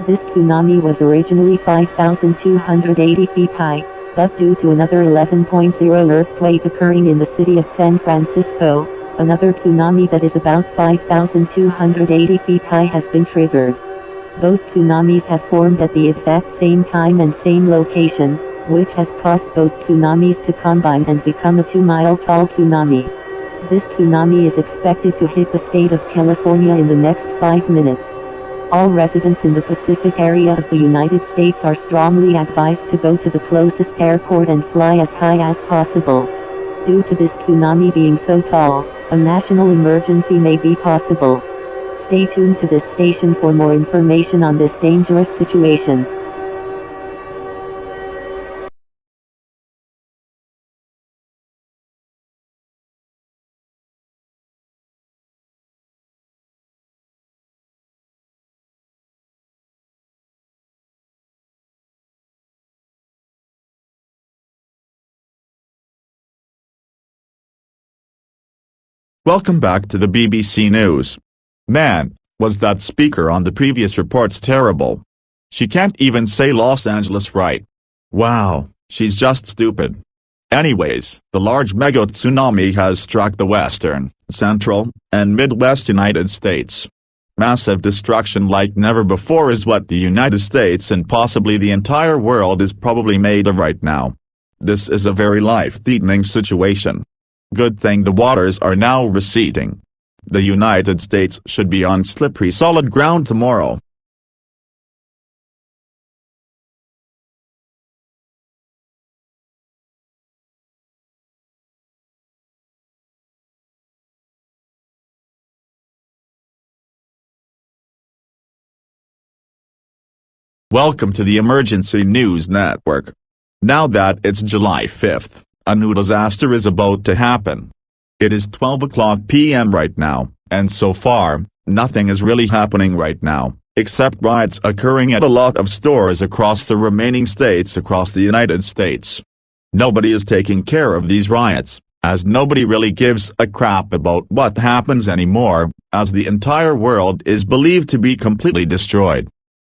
This tsunami was originally 5,280 feet high, but due to another 11.0 earthquake occurring in the city of San Francisco, another tsunami that is about 5,280 feet high has been triggered. Both tsunamis have formed at the exact same time and same location, which has caused both tsunamis to combine and become a 2-mile-tall tsunami. This tsunami is expected to hit the state of California in the next 5 minutes. All residents in the Pacific area of the United States are strongly advised to go to the closest airport and fly as high as possible. Due to this tsunami being so tall, a national emergency may be possible. Stay tuned to this station for more information on this dangerous situation. Welcome back to the BBC News. Man, was that speaker on the previous reports terrible. She can't even say Los Angeles right. Wow, she's just stupid. Anyways, the large mega tsunami has struck the western, central, and Midwest United States. Massive destruction like never before is what the United States and possibly the entire world is probably made of right now. This is a very life-threatening situation. Good thing the waters are now receding. The United States should be on slippery solid ground tomorrow. Welcome to the Emergency News Network. Now that it's July 5th, a new disaster is about to happen. It is 12 p.m. right now, and so far, nothing is really happening right now, except riots occurring at a lot of stores across the remaining states across the United States. Nobody is taking care of these riots, as nobody really gives a crap about what happens anymore, as the entire world is believed to be completely destroyed.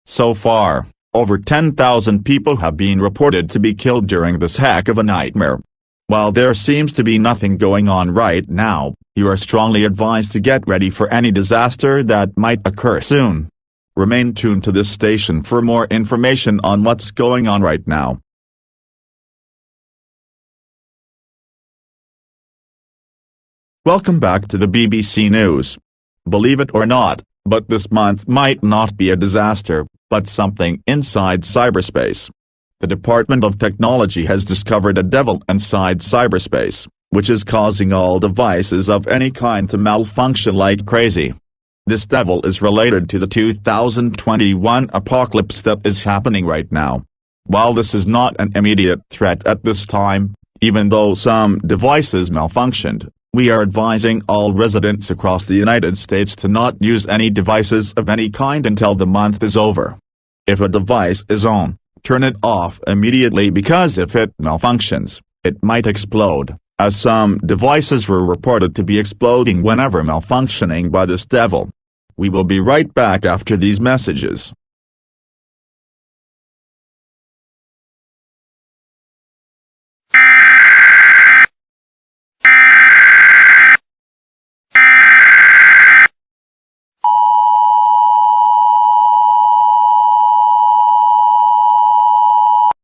So far, over 10,000 people have been reported to be killed during this heck of a nightmare. While there seems to be nothing going on right now, you are strongly advised to get ready for any disaster that might occur soon. Remain tuned to this station for more information on what's going on right now. Welcome back to the BBC News. Believe it or not, but this month might not be a disaster, but something inside cyberspace. The Department of Technology has discovered a devil inside cyberspace, which is causing all devices of any kind to malfunction like crazy. This devil is related to the 2021 apocalypse that is happening right now. While this is not an immediate threat at this time, even though some devices malfunctioned, we are advising all residents across the United States to not use any devices of any kind until the month is over. If a device is on, turn it off immediately because if it malfunctions, it might explode, as some devices were reported to be exploding whenever malfunctioning by this devil. We will be right back after these messages.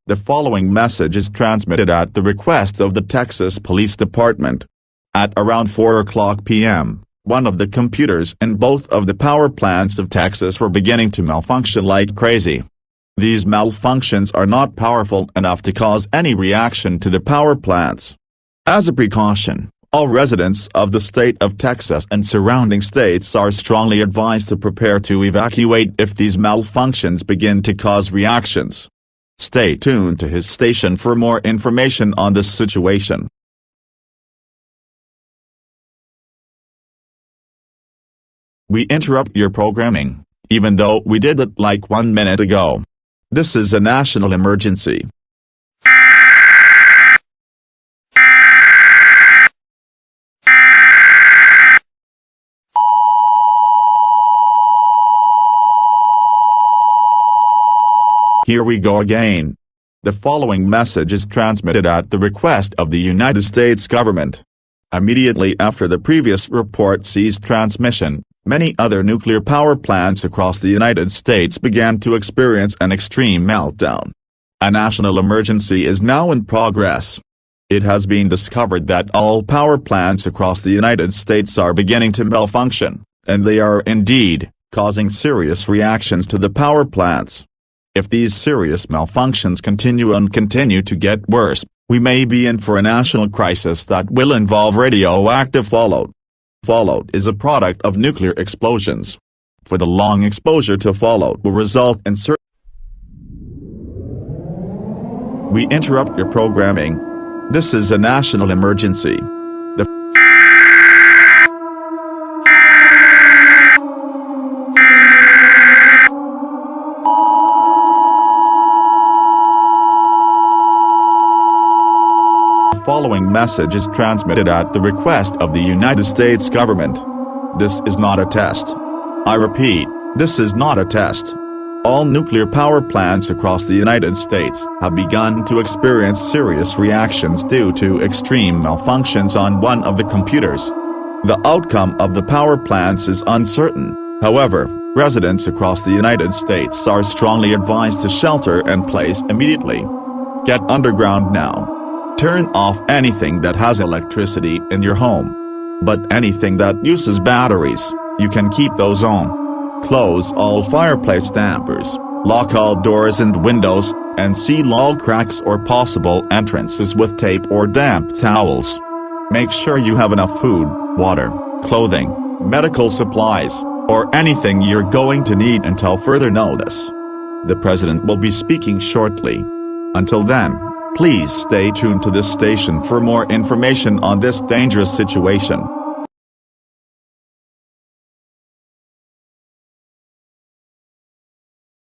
The following message is transmitted at the request of the Texas Police Department. At around 4 p.m., one of the computers in both of the power plants of Texas were beginning to malfunction like crazy. These malfunctions are not powerful enough to cause any reaction to the power plants. As a precaution, all residents of the state of Texas and surrounding states are strongly advised to prepare to evacuate if these malfunctions begin to cause reactions. Stay tuned to his station for more information on this situation. We interrupt your programming. even though we did it like 1 minute ago. This is a national emergency. Here we go again. The following message is transmitted at the request of the United States government. Immediately after the previous report ceased transmission, many other nuclear power plants across the United States began to experience an extreme meltdown. A national emergency is now in progress. It has been discovered that all power plants across the United States are beginning to malfunction, and they are indeed causing serious reactions to the power plants. If these serious malfunctions continue to get worse, we may be in for a national crisis that will involve radioactive fallout. Fallout is a product of nuclear explosions. For the long exposure to fallout will result in We interrupt your programming. This is a national emergency. The following message is transmitted at the request of the United States government. This is not a test. I repeat, this is not a test. All nuclear power plants across the United States have begun to experience serious reactions due to extreme malfunctions on one of the computers. The outcome of the power plants is uncertain. However, residents across the United States are strongly advised to shelter in place immediately. Get underground now. Turn off anything that has electricity in your home. But anything that uses batteries, you can keep those on. Close all fireplace dampers, lock all doors and windows, and seal all cracks or possible entrances with tape or damp towels. Make sure you have enough food, water, clothing, medical supplies, or anything you're going to need until further notice. The President will be speaking shortly. Until then, please stay tuned to this station for more information on this dangerous situation.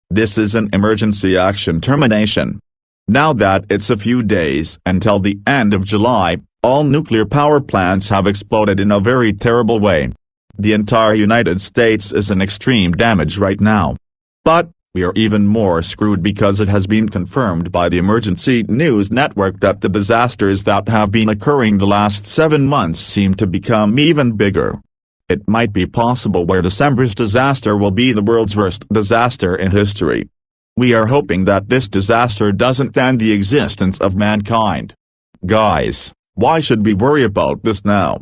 This is an emergency action termination. Now that it's a few days until the end of July, all nuclear power plants have exploded in a very terrible way. The entire United States is in extreme damage right now. But we are even more screwed because it has been confirmed by the emergency news network that the disasters that have been occurring the last 7 months seem to become even bigger. It might be possible where December's disaster will be the world's worst disaster in history. We are hoping that this disaster doesn't end the existence of mankind. Guys, why should we worry about this now?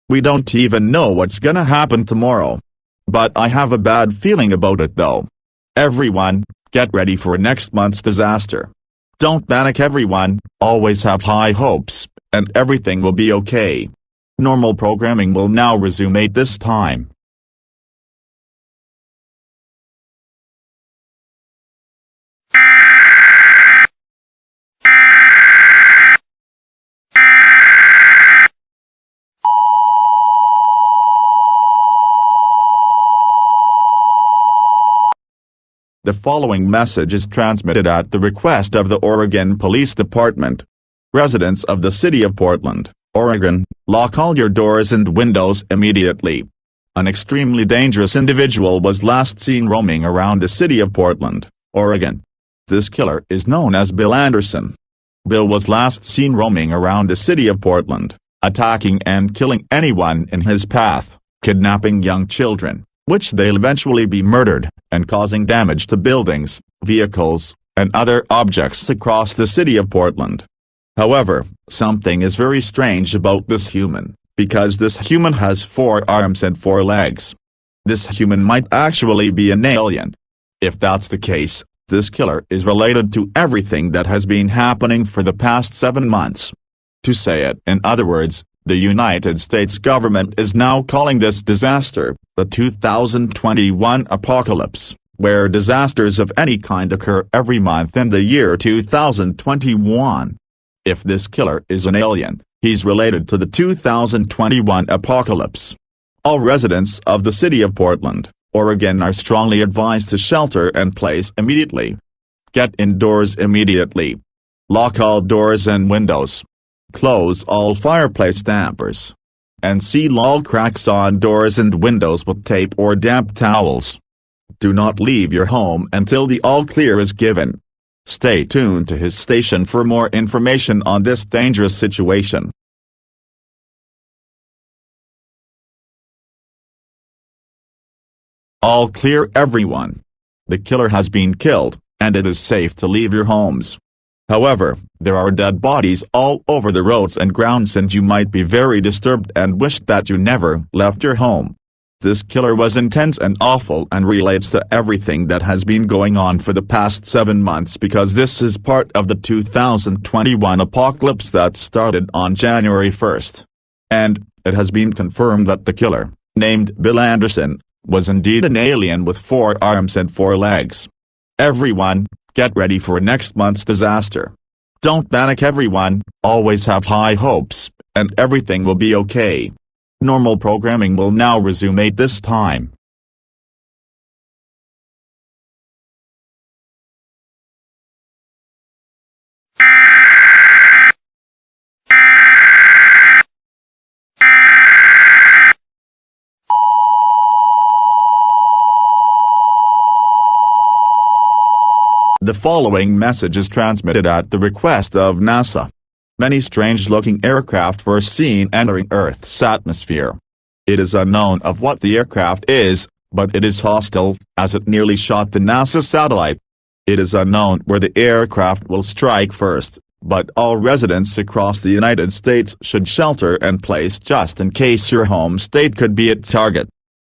We don't even know what's gonna happen tomorrow. But I have a bad feeling about it though. Everyone, get ready for next month's disaster. Don't panic everyone, always have high hopes, and everything will be okay. Normal programming will now resume at this time. The following message is transmitted at the request of the Oregon Police Department. Residents of the city of Portland, Oregon, lock all your doors and windows immediately. An extremely dangerous individual was last seen roaming around the city of Portland, Oregon. This killer is known as Bill Anderson. Bill was last seen roaming around the city of Portland, attacking and killing anyone in his path, kidnapping young children, which they'll eventually be murdered, and causing damage to buildings, vehicles, and other objects across the city of Portland. However, something is very strange about this human, because this human has 4 arms and 4 legs. This human might actually be an alien. If that's the case, this killer is related to everything that has been happening for the past 7 months. To say it in other words, the United States government is now calling this disaster the 2021 apocalypse, where disasters of any kind occur every month in the year 2021. If this killer is an alien, he's related to the 2021 apocalypse. All residents of the city of Portland, Oregon are strongly advised to shelter in place immediately. Get indoors immediately. Lock all doors and windows. Close all fireplace dampers. And seal all cracks on doors and windows with tape or damp towels. Do not leave your home until the all clear is given. Stay tuned to his station for more information on this dangerous situation. All clear, everyone. The killer has been killed, and it is safe to leave your homes. However, there are dead bodies all over the roads and grounds, and you might be very disturbed and wish that you never left your home. This killer was intense and awful and relates to everything that has been going on for the past 7 months, because this is part of the 2021 apocalypse that started on January 1st. And it has been confirmed that the killer, named Bill Anderson, was indeed an alien with 4 arms and 4 legs. Everyone, get ready for next month's disaster. Don't panic, everyone, always have high hopes, and everything will be okay. Normal programming will now resume at this time. The following message is transmitted at the request of NASA. Many strange-looking aircraft were seen entering Earth's atmosphere. It is unknown of what the aircraft is, but it is hostile, as it nearly shot the NASA satellite. It is unknown where the aircraft will strike first, but all residents across the United States should shelter in place just in case your home state could be its target.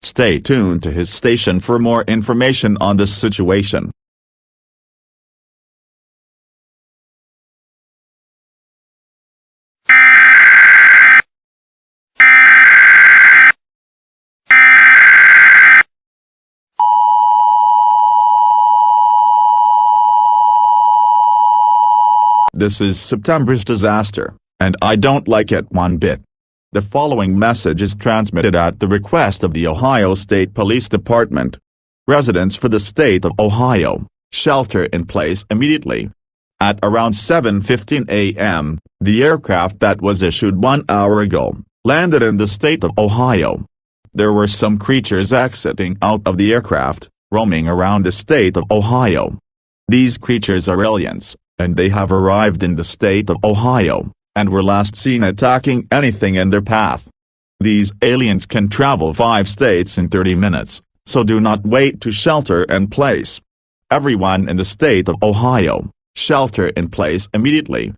Stay tuned to his station for more information on this situation. This is September's disaster, and I don't like it one bit. The following message is transmitted at the request of the Ohio State Police Department. Residents for the state of Ohio, shelter in place immediately. At around 7:15 a.m., the aircraft that was issued 1 hour ago landed in the state of Ohio. There were some creatures exiting out of the aircraft, roaming around the state of Ohio. These creatures are aliens, and they have arrived in the state of Ohio, and were last seen attacking anything in their path. These aliens can travel 5 states in 30 minutes, so do not wait to shelter in place. Everyone in the state of Ohio, shelter in place immediately.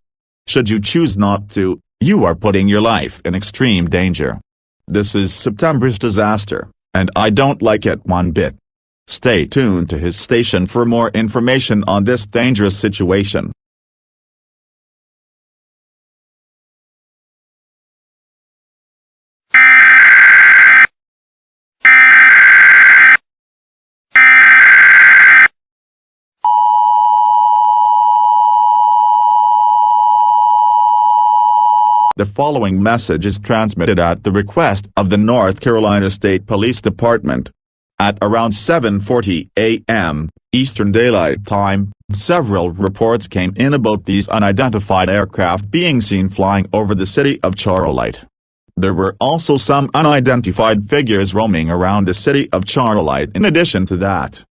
Should you choose not to, you are putting your life in extreme danger. This is September's disaster, and I don't like it one bit. Stay tuned to his station for more information on this dangerous situation. The following message is transmitted at the request of the North Carolina State Police Department. At around 7:40 a.m. Eastern Daylight Time, several reports came in about these unidentified aircraft being seen flying over the city of Charlotte. There were also some unidentified figures roaming around the city of Charlotte in addition to that.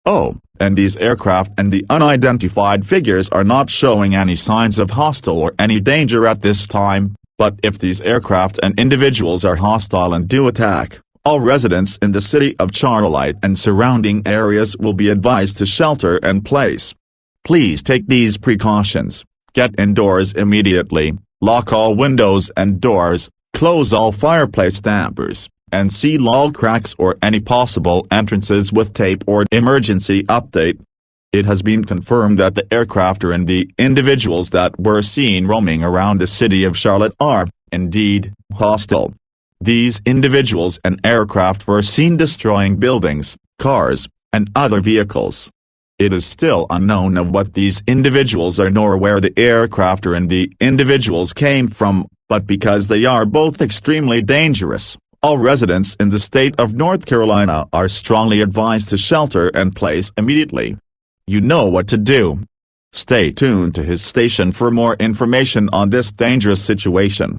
Oh, and these aircraft and the unidentified figures are not showing any signs of hostile or any danger at this time, but if these aircraft and individuals are hostile and do attack, all residents in the city of Charlotte and surrounding areas will be advised to shelter in place. Please take these precautions. Get indoors immediately, lock all windows and doors, close all fireplace dampers, and seal all cracks or any possible entrances with tape or emergency update. It has been confirmed that the aircraft and the individuals that were seen roaming around the city of Charlotte are, indeed, hostile. These individuals and aircraft were seen destroying buildings, cars, and other vehicles. It is still unknown of what these individuals are nor where the aircraft and the individuals came from, but because they are both extremely dangerous, All residents in the state of North Carolina are strongly advised to shelter in place immediately. You know what to do. Stay tuned to his station for more information on this dangerous situation.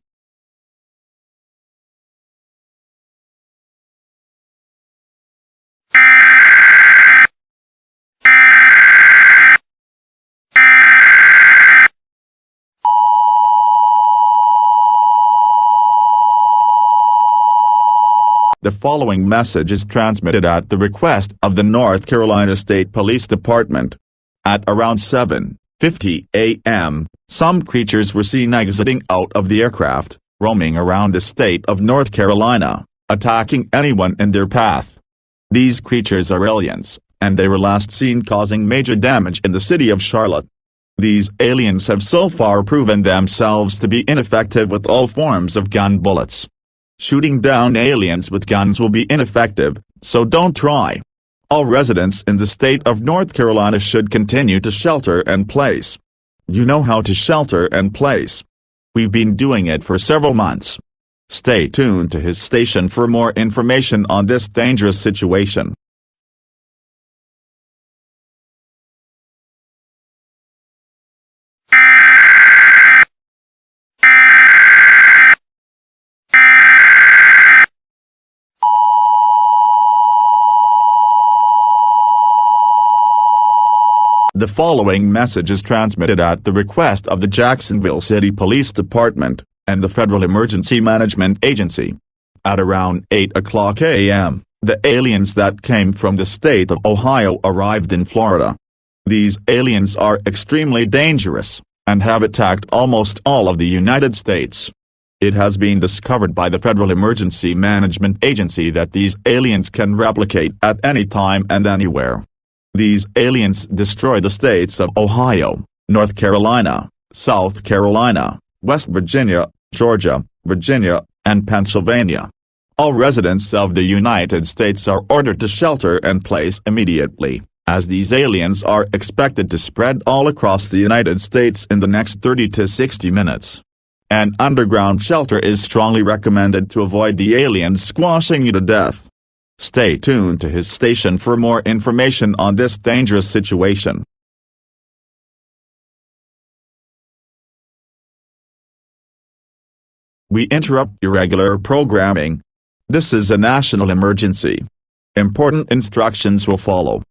The following message is transmitted at the request of the North Carolina State Police Department. At around 7:50 a.m., some creatures were seen exiting out of the aircraft, roaming around the state of North Carolina, attacking anyone in their path. These creatures are aliens, and they were last seen causing major damage in the city of Charlotte. These aliens have so far proven themselves to be ineffective with all forms of gun bullets. Shooting down aliens with guns will be ineffective, so don't try. All residents in the state of North Carolina should continue to shelter in place. You know how to shelter in place. We've been doing it for several months. Stay tuned to his station for more information on this dangerous situation. The following message is transmitted at the request of the Jacksonville City Police Department and the Federal Emergency Management Agency. At around 8:00 a.m., the aliens that came from the state of Ohio arrived in Florida. These aliens are extremely dangerous and have attacked almost all of the United States. It has been discovered by the Federal Emergency Management Agency that these aliens can replicate at any time and anywhere. These aliens destroy the states of Ohio, North Carolina, South Carolina, West Virginia, Georgia, Virginia, and Pennsylvania. All residents of the United States are ordered to shelter in place immediately, as these aliens are expected to spread all across the United States in the next 30 to 60 minutes. An underground shelter is strongly recommended to avoid the aliens squashing you to death. Stay tuned to his station for more information on this dangerous situation. We interrupt your regular programming. This is a national emergency. Important instructions will follow.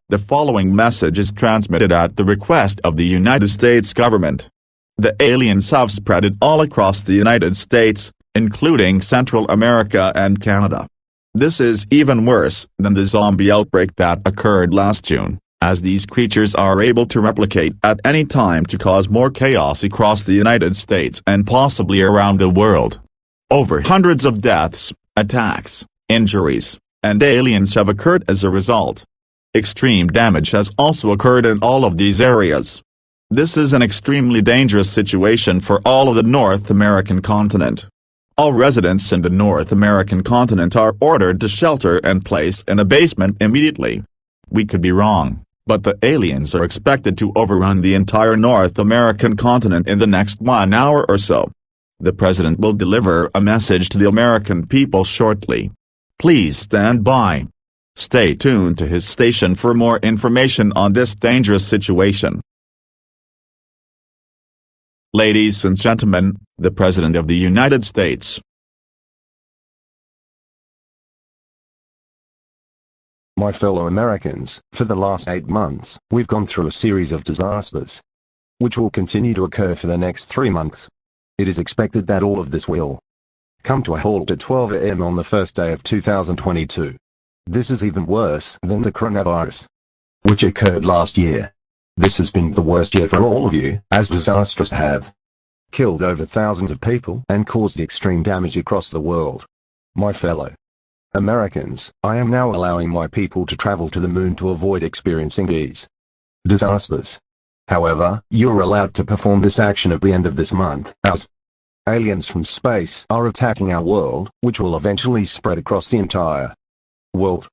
The following message is transmitted at the request of the United States government. The aliens have spread it all across the United States, including Central America and Canada. This is even worse than the zombie outbreak that occurred last June, as these creatures are able to replicate at any time to cause more chaos across the United States and possibly around the world. Over hundreds of deaths, attacks, injuries, and aliens have occurred as a result. Extreme damage has also occurred in all of these areas. This is an extremely dangerous situation for all of the North American continent. All residents in the North American continent are ordered to shelter in place in a basement immediately. We could be wrong, but the aliens are expected to overrun the entire North American continent in the next 1 hour or so. The president will deliver a message to the American people shortly. Please stand by. Stay tuned to his station for more information on this dangerous situation. Ladies and gentlemen, the President of the United States. My fellow Americans, for the last 8 months, we've gone through a series of disasters, which will continue to occur for the next 3 months. It is expected that all of this will come to a halt at 12 a.m. on the first day of 2022. This is even worse than the coronavirus, which occurred last year. This has been the worst year for all of you, as disasters have killed over thousands of people and caused extreme damage across the world. My fellow Americans, I am now allowing my people to travel to the moon to avoid experiencing these disasters. However, you're allowed to perform this action at the end of this month, as aliens from space are attacking our world, which will eventually spread across the entire World.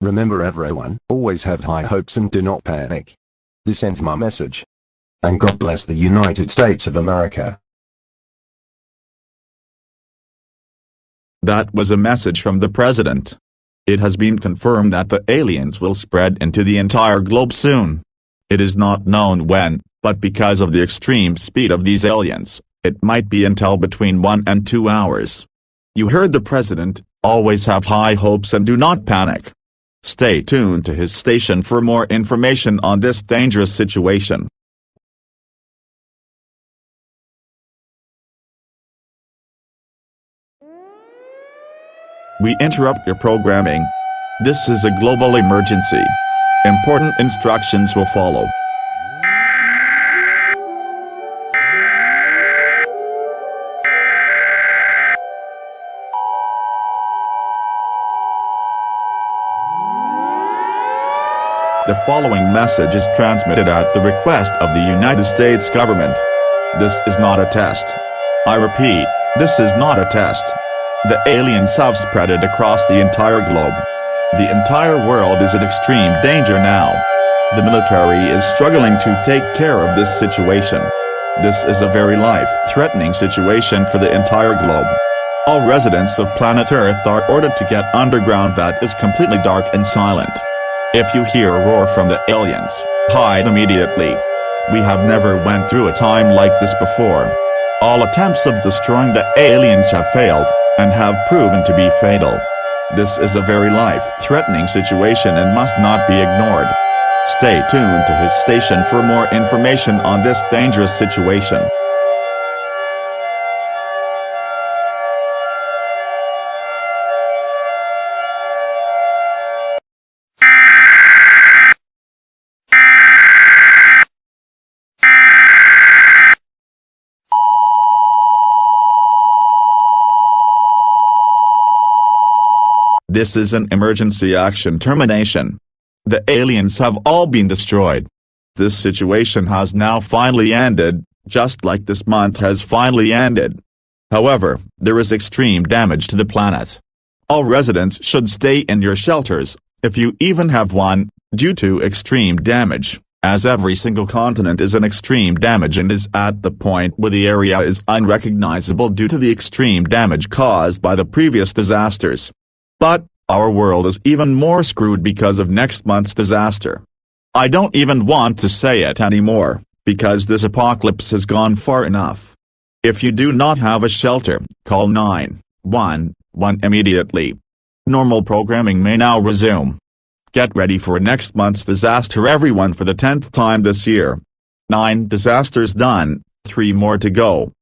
Remember everyone, always have high hopes and do not panic. This ends my message. And God bless the United States of America. That was a message from the president. It has been confirmed that the aliens will spread into the entire globe soon. It is not known when, but because of the extreme speed of these aliens, it might be until between 1 and 2 hours. You heard the president, always have high hopes and do not panic. Stay tuned to his station for more information on this dangerous situation. We interrupt your programming. This is a global emergency. Important instructions will follow. The following message is transmitted at the request of the United States government. This is not a test. I repeat, this is not a test. The aliens have spreaded across the entire globe. The entire world is in extreme danger now. The military is struggling to take care of this situation. This is a very life-threatening situation for the entire globe. All residents of planet Earth are ordered to get underground that is completely dark and silent. If you hear a roar from the aliens, hide immediately. We have never went through a time like this before. All attempts of destroying the aliens have failed, and have proven to be fatal. This is a very life-threatening situation and must not be ignored. Stay tuned to his station for more information on this dangerous situation. This is an emergency action termination. The aliens have all been destroyed. This situation has now finally ended, just like this month has finally ended. However, there is extreme damage to the planet. All residents should stay in your shelters, if you even have one, due to extreme damage, as every single continent is in extreme damage and is at the point where the area is unrecognizable due to the extreme damage caused by the previous disasters. But, our world is even more screwed because of next month's disaster. I don't even want to say it anymore, because this apocalypse has gone far enough. If you do not have a shelter, call 911 immediately. Normal programming may now resume. Get ready for next month's disaster everyone for the 10th time this year. 9 disasters done, 3 more to go.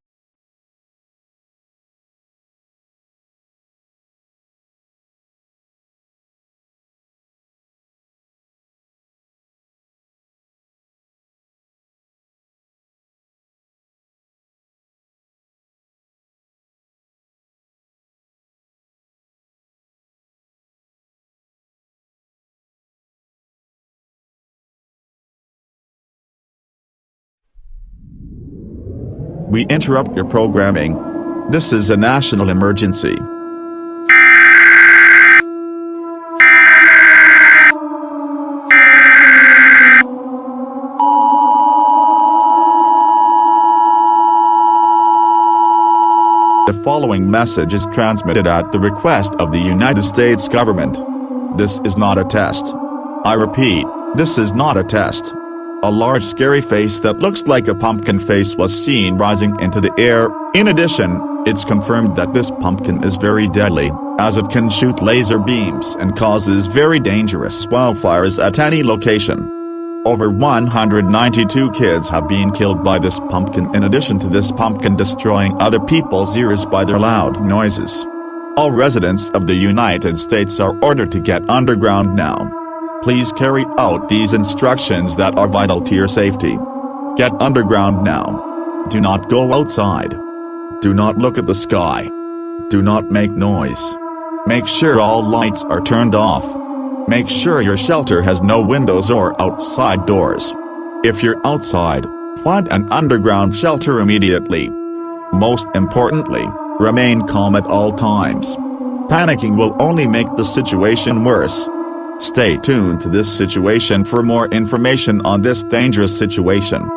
We interrupt your programming. This is a national emergency. The following message is transmitted at the request of the United States government. This is not a test. I repeat, this is not a test. A large scary face that looks like a pumpkin face was seen rising into the air. In addition, it's confirmed that this pumpkin is very deadly, as it can shoot laser beams and causes very dangerous wildfires at any location. Over 192 kids have been killed by this pumpkin in addition to this pumpkin destroying other people's ears by their loud noises. All residents of the United States are ordered to get underground now. Please carry out these instructions that are vital to your safety. Get underground now. Do not go outside. Do not look at the sky. Do not make noise. Make sure all lights are turned off. Make sure your shelter has no windows or outside doors. If you're outside, find an underground shelter immediately. Most importantly, remain calm at all times. Panicking will only make the situation worse. Stay tuned to this situation for more information on this dangerous situation.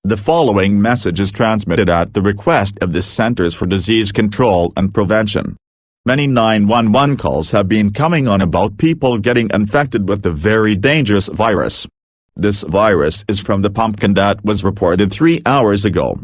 The following message is transmitted at the request of the Centers for Disease Control and Prevention. Many 911 calls have been coming on about people getting infected with the very dangerous virus. This virus is from the pumpkin that was reported 3 hours ago.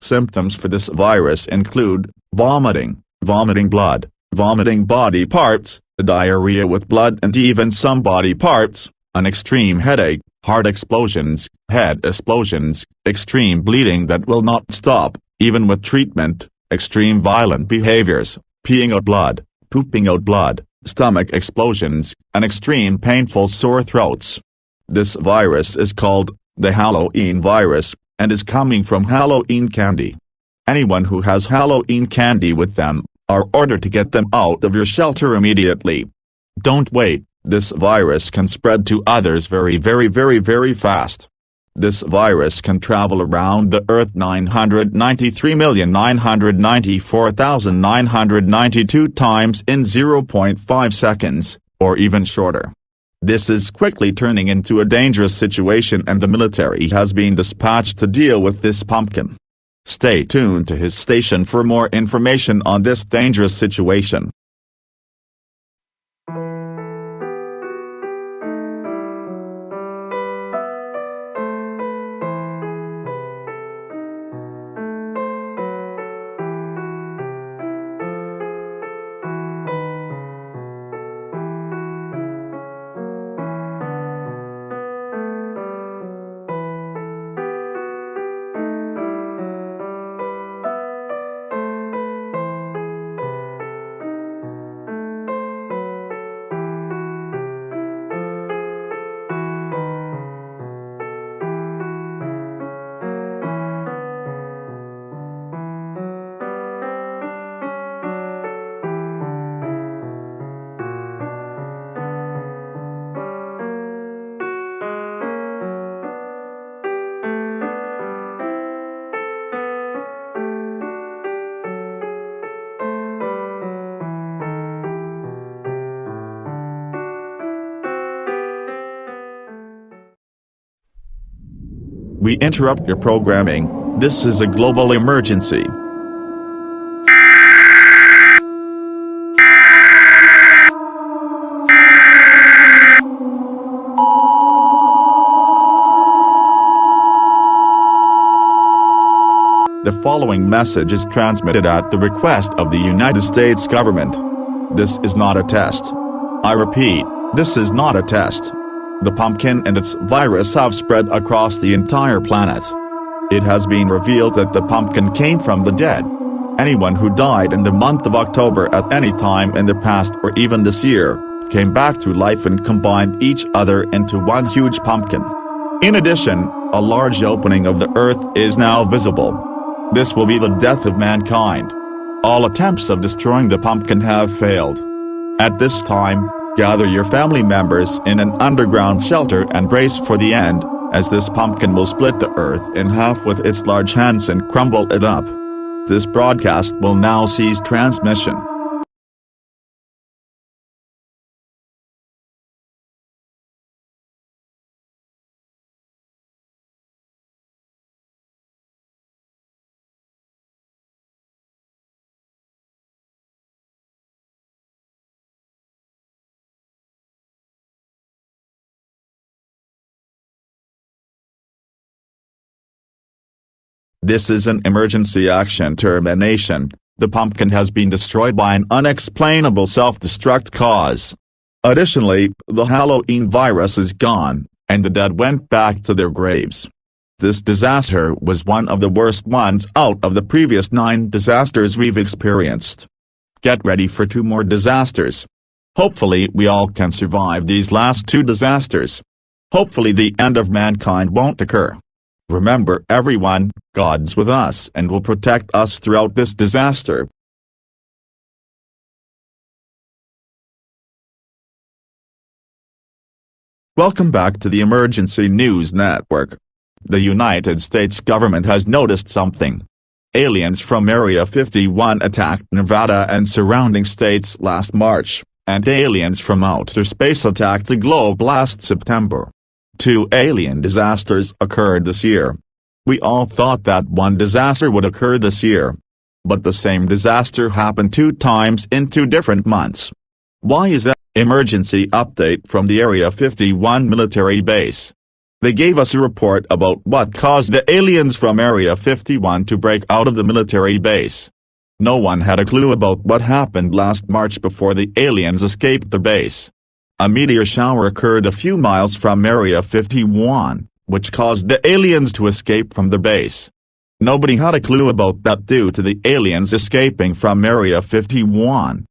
Symptoms for this virus include vomiting, vomiting blood, vomiting body parts, diarrhea with blood and even some body parts, an extreme headache, heart explosions, head explosions, extreme bleeding that will not stop, even with treatment, extreme violent behaviors, peeing out blood, pooping out blood, stomach explosions, and extreme painful sore throats. This virus is called the Halloween virus, and is coming from Halloween candy. Anyone who has Halloween candy with them are ordered to get them out of your shelter immediately. Don't wait. This virus can spread to others very fast. This virus can travel around the Earth 993,994,992 times in 0.5 seconds, or even shorter. This is quickly turning into a dangerous situation and the military has been dispatched to deal with this pumpkin. Stay tuned to his station for more information on this dangerous situation. We interrupt your programming. This is a global emergency. The following message is transmitted at the request of the United States government. This is not a test. I repeat, this is not a test. The pumpkin and its virus have spread across the entire planet. It has been revealed that the pumpkin came from the dead. Anyone who died in the month of October at any time in the past or even this year, came back to life and combined each other into one huge pumpkin. In addition, a large opening of the earth is now visible. This will be the death of mankind. All attempts of destroying the pumpkin have failed. At this time, gather your family members in an underground shelter and brace for the end, as this pumpkin will split the earth in half with its large hands and crumble it up. This broadcast will now cease transmission. This is an emergency action termination. The pumpkin has been destroyed by an unexplainable self-destruct cause. Additionally, the Halloween virus is gone, and the dead went back to their graves. This disaster was one of the worst ones out of the previous 9 disasters we've experienced. Get ready for 2 more disasters. Hopefully we all can survive these last 2 disasters. Hopefully the end of mankind won't occur. Remember everyone, God's with us and will protect us throughout this disaster. Welcome back to the Emergency News Network. The United States government has noticed something. Aliens from Area 51 attacked Nevada and surrounding states last March, and aliens from outer space attacked the globe last September. 2 alien disasters occurred this year. We all thought that one disaster would occur this year. But the same disaster happened 2 times in 2 different months. Why is that? Emergency update from the Area 51 military base. They gave us a report about what caused the aliens from Area 51 to break out of the military base. No one had a clue about what happened last March before the aliens escaped the base. A meteor shower occurred a few miles from Area 51, which caused the aliens to escape from the base. Nobody had a clue about that due to the aliens escaping from Area 51.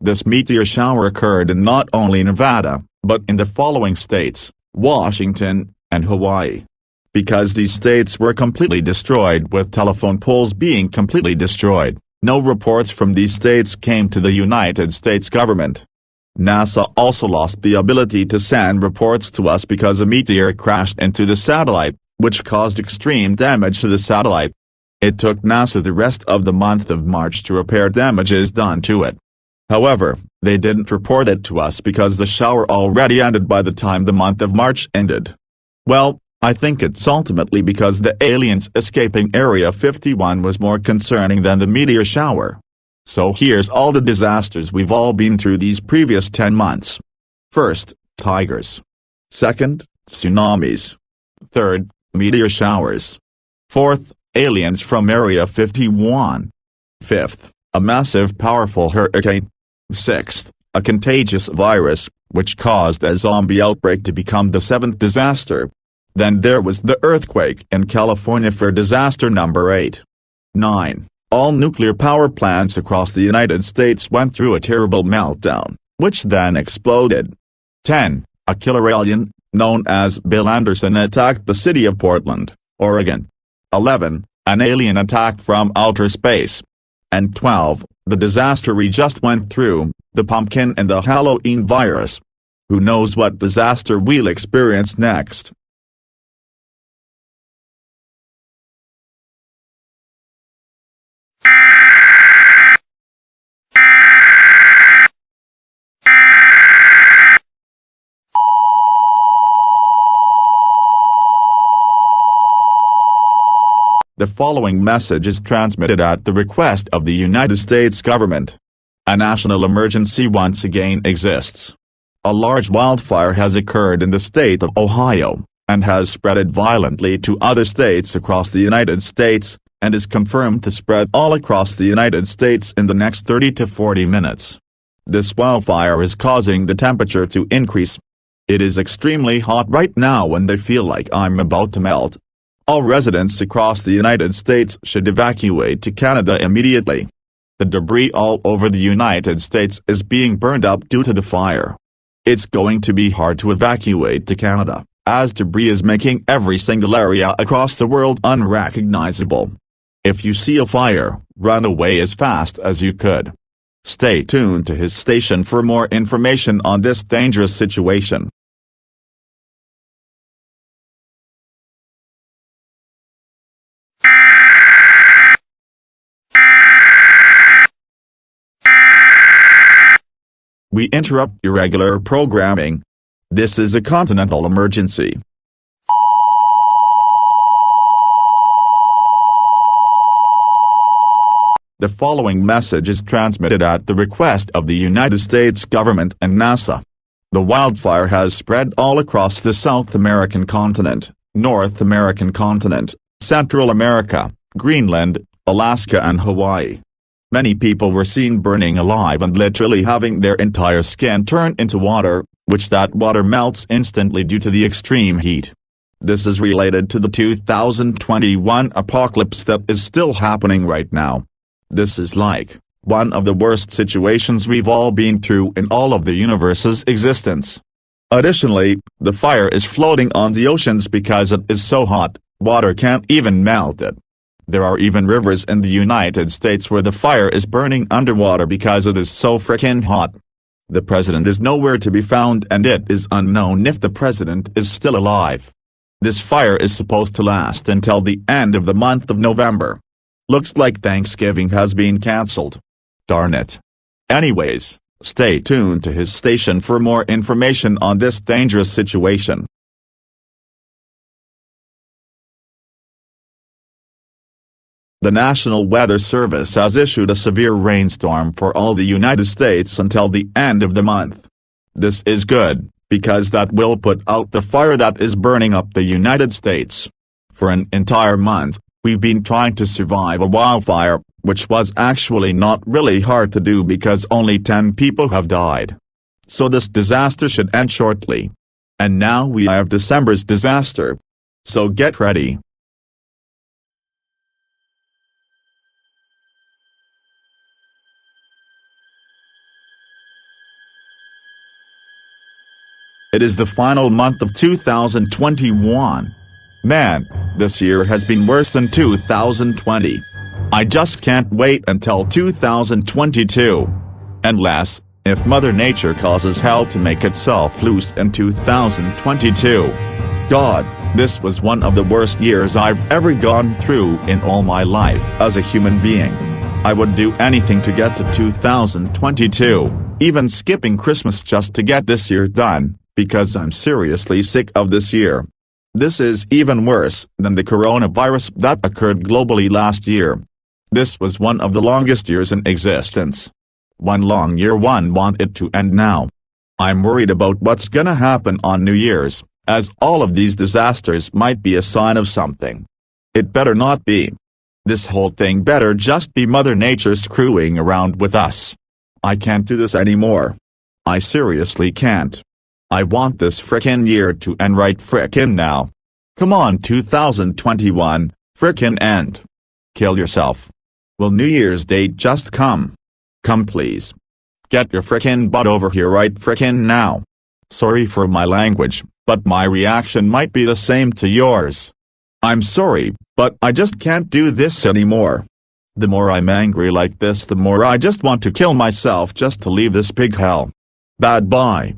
This meteor shower occurred in not only Nevada, but in the following states, Washington, and Hawaii. Because these states were completely destroyed with telephone poles being completely destroyed, no reports from these states came to the United States government. NASA also lost the ability to send reports to us because a meteor crashed into the satellite, which caused extreme damage to the satellite. It took NASA the rest of the month of March to repair damages done to it. However, they didn't report it to us because the shower already ended by the time the month of March ended. Well, I think it's ultimately because the aliens escaping Area 51 was more concerning than the meteor shower. So here's all the disasters we've all been through these previous 10 months. First, tigers. Second, tsunamis. Third, meteor showers. Fourth, aliens from Area 51. Fifth, a massive powerful hurricane. Sixth, a contagious virus, which caused a zombie outbreak to become the 7th disaster. Then there was the earthquake in California for disaster number 8. 9. All nuclear power plants across the United States went through a terrible meltdown, which then exploded. 10. A killer alien, known as Bill Anderson, attacked the city of Portland, Oregon. 11. An alien attack from outer space. And 12. The disaster we just went through, the pumpkin and the Halloween virus. Who knows what disaster we'll experience next? The following message is transmitted at the request of the United States government. A national emergency once again exists. A large wildfire has occurred in the state of Ohio, and has spread violently to other states across the United States, and is confirmed to spread all across the United States in the next 30 to 40 minutes. This wildfire is causing the temperature to increase. It is extremely hot right now and I feel like I'm about to melt. All residents across the United States should evacuate to Canada immediately. The debris all over the United States is being burned up due to the fire. It's going to be hard to evacuate to Canada, as debris is making every single area across the world unrecognizable. If you see a fire, run away as fast as you could. Stay tuned to his station for more information on this dangerous situation. We interrupt your regular programming. This is a Continental Emergency. The following message is transmitted at the request of the United States government and NASA. The wildfire has spread all across the South American continent, North American continent, Central America, Greenland, Alaska and Hawaii. Many people were seen burning alive and literally having their entire skin turn into water, which that water melts instantly due to the extreme heat. This is related to the 2021 apocalypse that is still happening right now. This is like one of the worst situations we've all been through in all of the universe's existence. Additionally, the fire is floating on the oceans because it is so hot, water can't even melt it. There are even rivers in the United States where the fire is burning underwater because it is so frickin' hot. The president is nowhere to be found and it is unknown if the president is still alive. This fire is supposed to last until the end of the month of November. Looks like Thanksgiving has been cancelled. Darn it. Anyways, stay tuned to his station for more information on this dangerous situation. The National Weather Service has issued a severe rainstorm for all the United States until the end of the month. This is good, because that will put out the fire that is burning up the United States. For an entire month, we've been trying to survive a wildfire, which was actually not really hard to do because only 10 people have died. So this disaster should end shortly. And now we have December's disaster. So get ready. It is the final month of 2021. Man, this year has been worse than 2020. I just can't wait until 2022. Unless, if Mother Nature causes hell to make itself loose in 2022. God, this was one of the worst years I've ever gone through in all my life as a human being. I would do anything to get to 2022, even skipping Christmas just to get this year done. Because I'm seriously sick of this year. This is even worse than the coronavirus that occurred globally last year. This was one of the longest years in existence. One long year one want it to end now. I'm worried about what's gonna happen on New Year's, as all of these disasters might be a sign of something. It better not be. This whole thing better just be Mother Nature screwing around with us. I can't do this anymore. I seriously can't. I want this frickin' year to end right frickin' now. Come on 2021, frickin' end. Kill yourself. Will New Year's Day just come? Come please. Get your frickin' butt over here right frickin' now. Sorry for my language, but my reaction might be the same to yours. I'm sorry, but I just can't do this anymore. The more I'm angry like this, the more I just want to kill myself just to leave this big hell. Bad bye.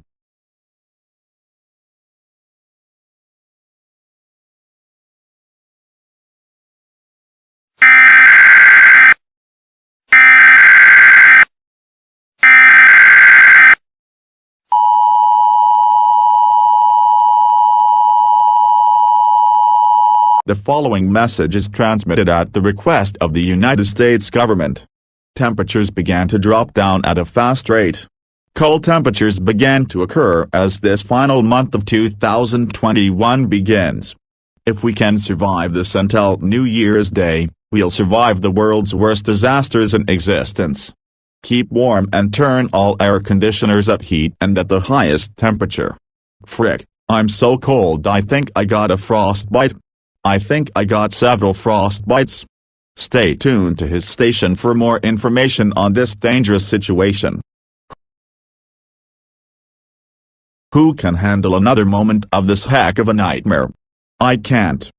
The following message is transmitted at the request of the United States government. Temperatures began to drop down at a fast rate. Cold temperatures began to occur as this final month of 2021 begins. If we can survive this until New Year's Day, we'll survive the world's worst disasters in existence. Keep warm and turn all air conditioners at heat and at the highest temperature. Frick, I'm so cold I think I got a frostbite. I think I got several frostbites. Stay tuned to his station for more information on this dangerous situation. Who can handle another moment of this heck of a nightmare? I can't.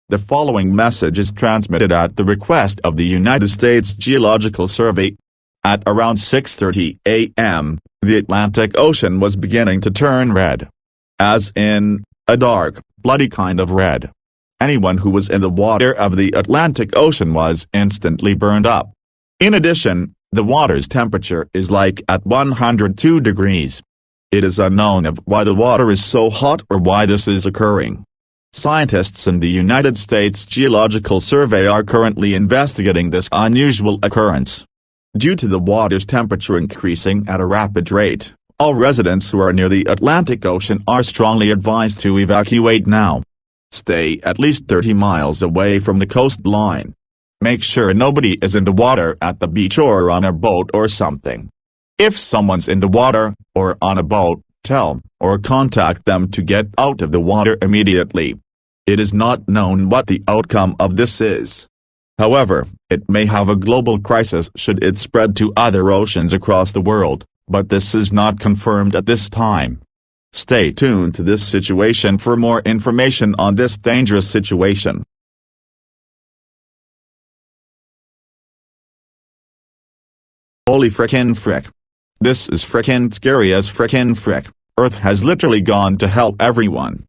The following message is transmitted at the request of the United States Geological Survey. At around 6:30 a.m., the Atlantic Ocean was beginning to turn red. As in, a dark, bloody kind of red. Anyone who was in the water of the Atlantic Ocean was instantly burned up. In addition, the water's temperature is like at 102 degrees. It is unknown of why the water is so hot or why this is occurring. Scientists in the United States Geological Survey are currently investigating this unusual occurrence. Due to the water's temperature increasing at a rapid rate, all residents who are near the Atlantic Ocean are strongly advised to evacuate now. Stay at least 30 miles away from the coastline. Make sure nobody is in the water at the beach or on a boat or something. If someone's in the water, or on a boat, tell, or contact them to get out of the water immediately. It is not known what the outcome of this is. However, it may have a global crisis should it spread to other oceans across the world, but this is not confirmed at this time. Stay tuned to this situation for more information on this dangerous situation. Holy frickin' frick. This is frickin' scary as frickin' frick. Earth has literally gone to hell, everyone.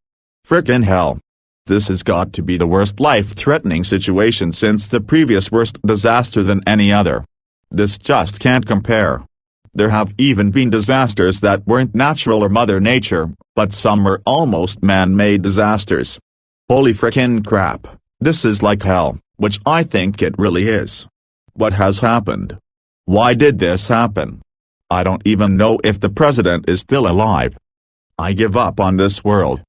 Frickin' hell. This has got to be the worst life-threatening situation since the previous worst disaster than any other. This just can't compare. There have even been disasters that weren't natural or Mother Nature, but some were almost man-made disasters. Holy frickin' crap, this is like hell, which I think it really is. What has happened? Why did this happen? I don't even know if the president is still alive. I give up on this world.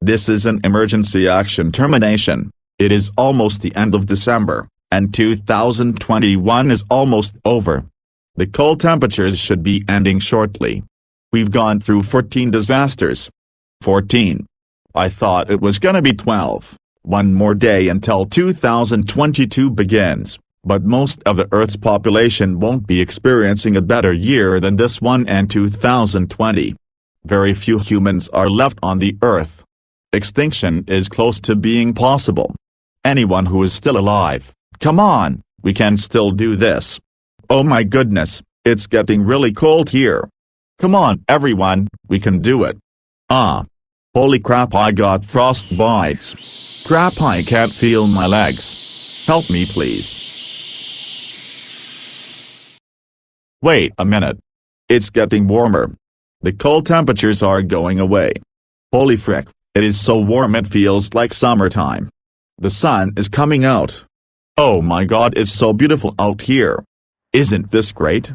This is an emergency action termination. It is almost the end of December, and 2021 is almost over. The cold temperatures should be ending shortly. We've gone through 14 disasters. 14. I thought it was gonna be 12. One more day until 2022 begins, but most of the Earth's population won't be experiencing a better year than this one and 2020. Very few humans are left on the Earth. Extinction is close to being possible. Anyone who is still alive, come on, we can still do this. Oh my goodness, it's getting really cold here. Come on everyone, we can do it. Holy crap, I got frost bites. Crap, I can't feel my legs. Help me please. Wait a minute. It's getting warmer. The cold temperatures are going away. Holy frick. It is so warm it feels like summertime. The sun is coming out. Oh my god, it's so beautiful out here. Isn't this great?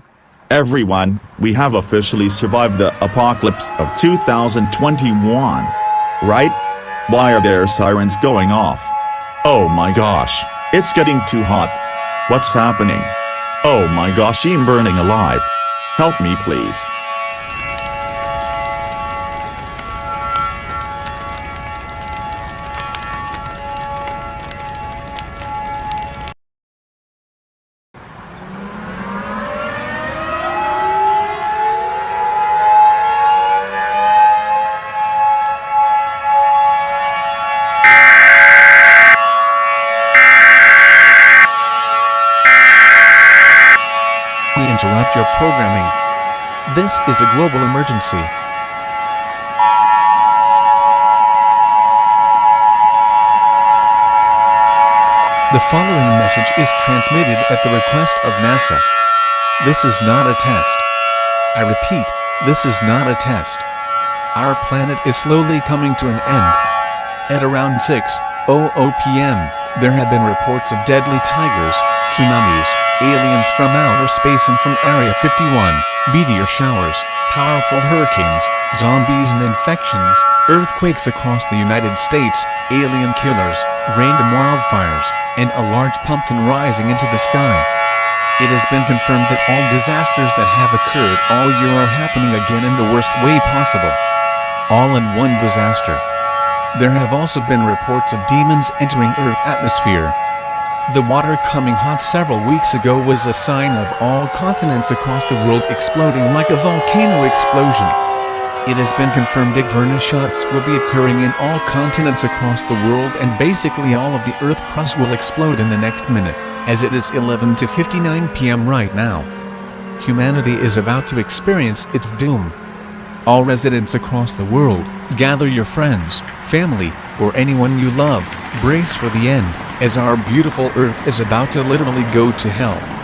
Everyone, we have officially survived the apocalypse of 2021. Right? Why are there sirens going off? Oh my gosh, it's getting too hot. What's happening? Oh my gosh, I'm burning alive. Help me please. We interrupt your programming. This is a global emergency. The following message is transmitted at the request of NASA. This is not a test. I repeat, this is not a test. Our planet is slowly coming to an end. At around 6:00 p.m., there have been reports of deadly tigers, tsunamis, aliens from outer space and from Area 51, meteor showers, powerful hurricanes, zombies and infections, earthquakes across the United States, alien killers, random wildfires, and a large pumpkin rising into the sky. It has been confirmed that all disasters that have occurred all year are happening again in the worst way possible. All in one disaster. There have also been reports of demons entering Earth's atmosphere. The water coming hot several weeks ago was a sign of all continents across the world exploding like a volcano explosion. It has been confirmed that shots will be occurring in all continents across the world and basically all of the Earth crust will explode in the next minute, as it is 11:59 p.m. right now. Humanity is about to experience its doom. All residents across the world, gather your friends, family, or anyone you love, brace for the end. as our beautiful Earth is about to literally go to hell.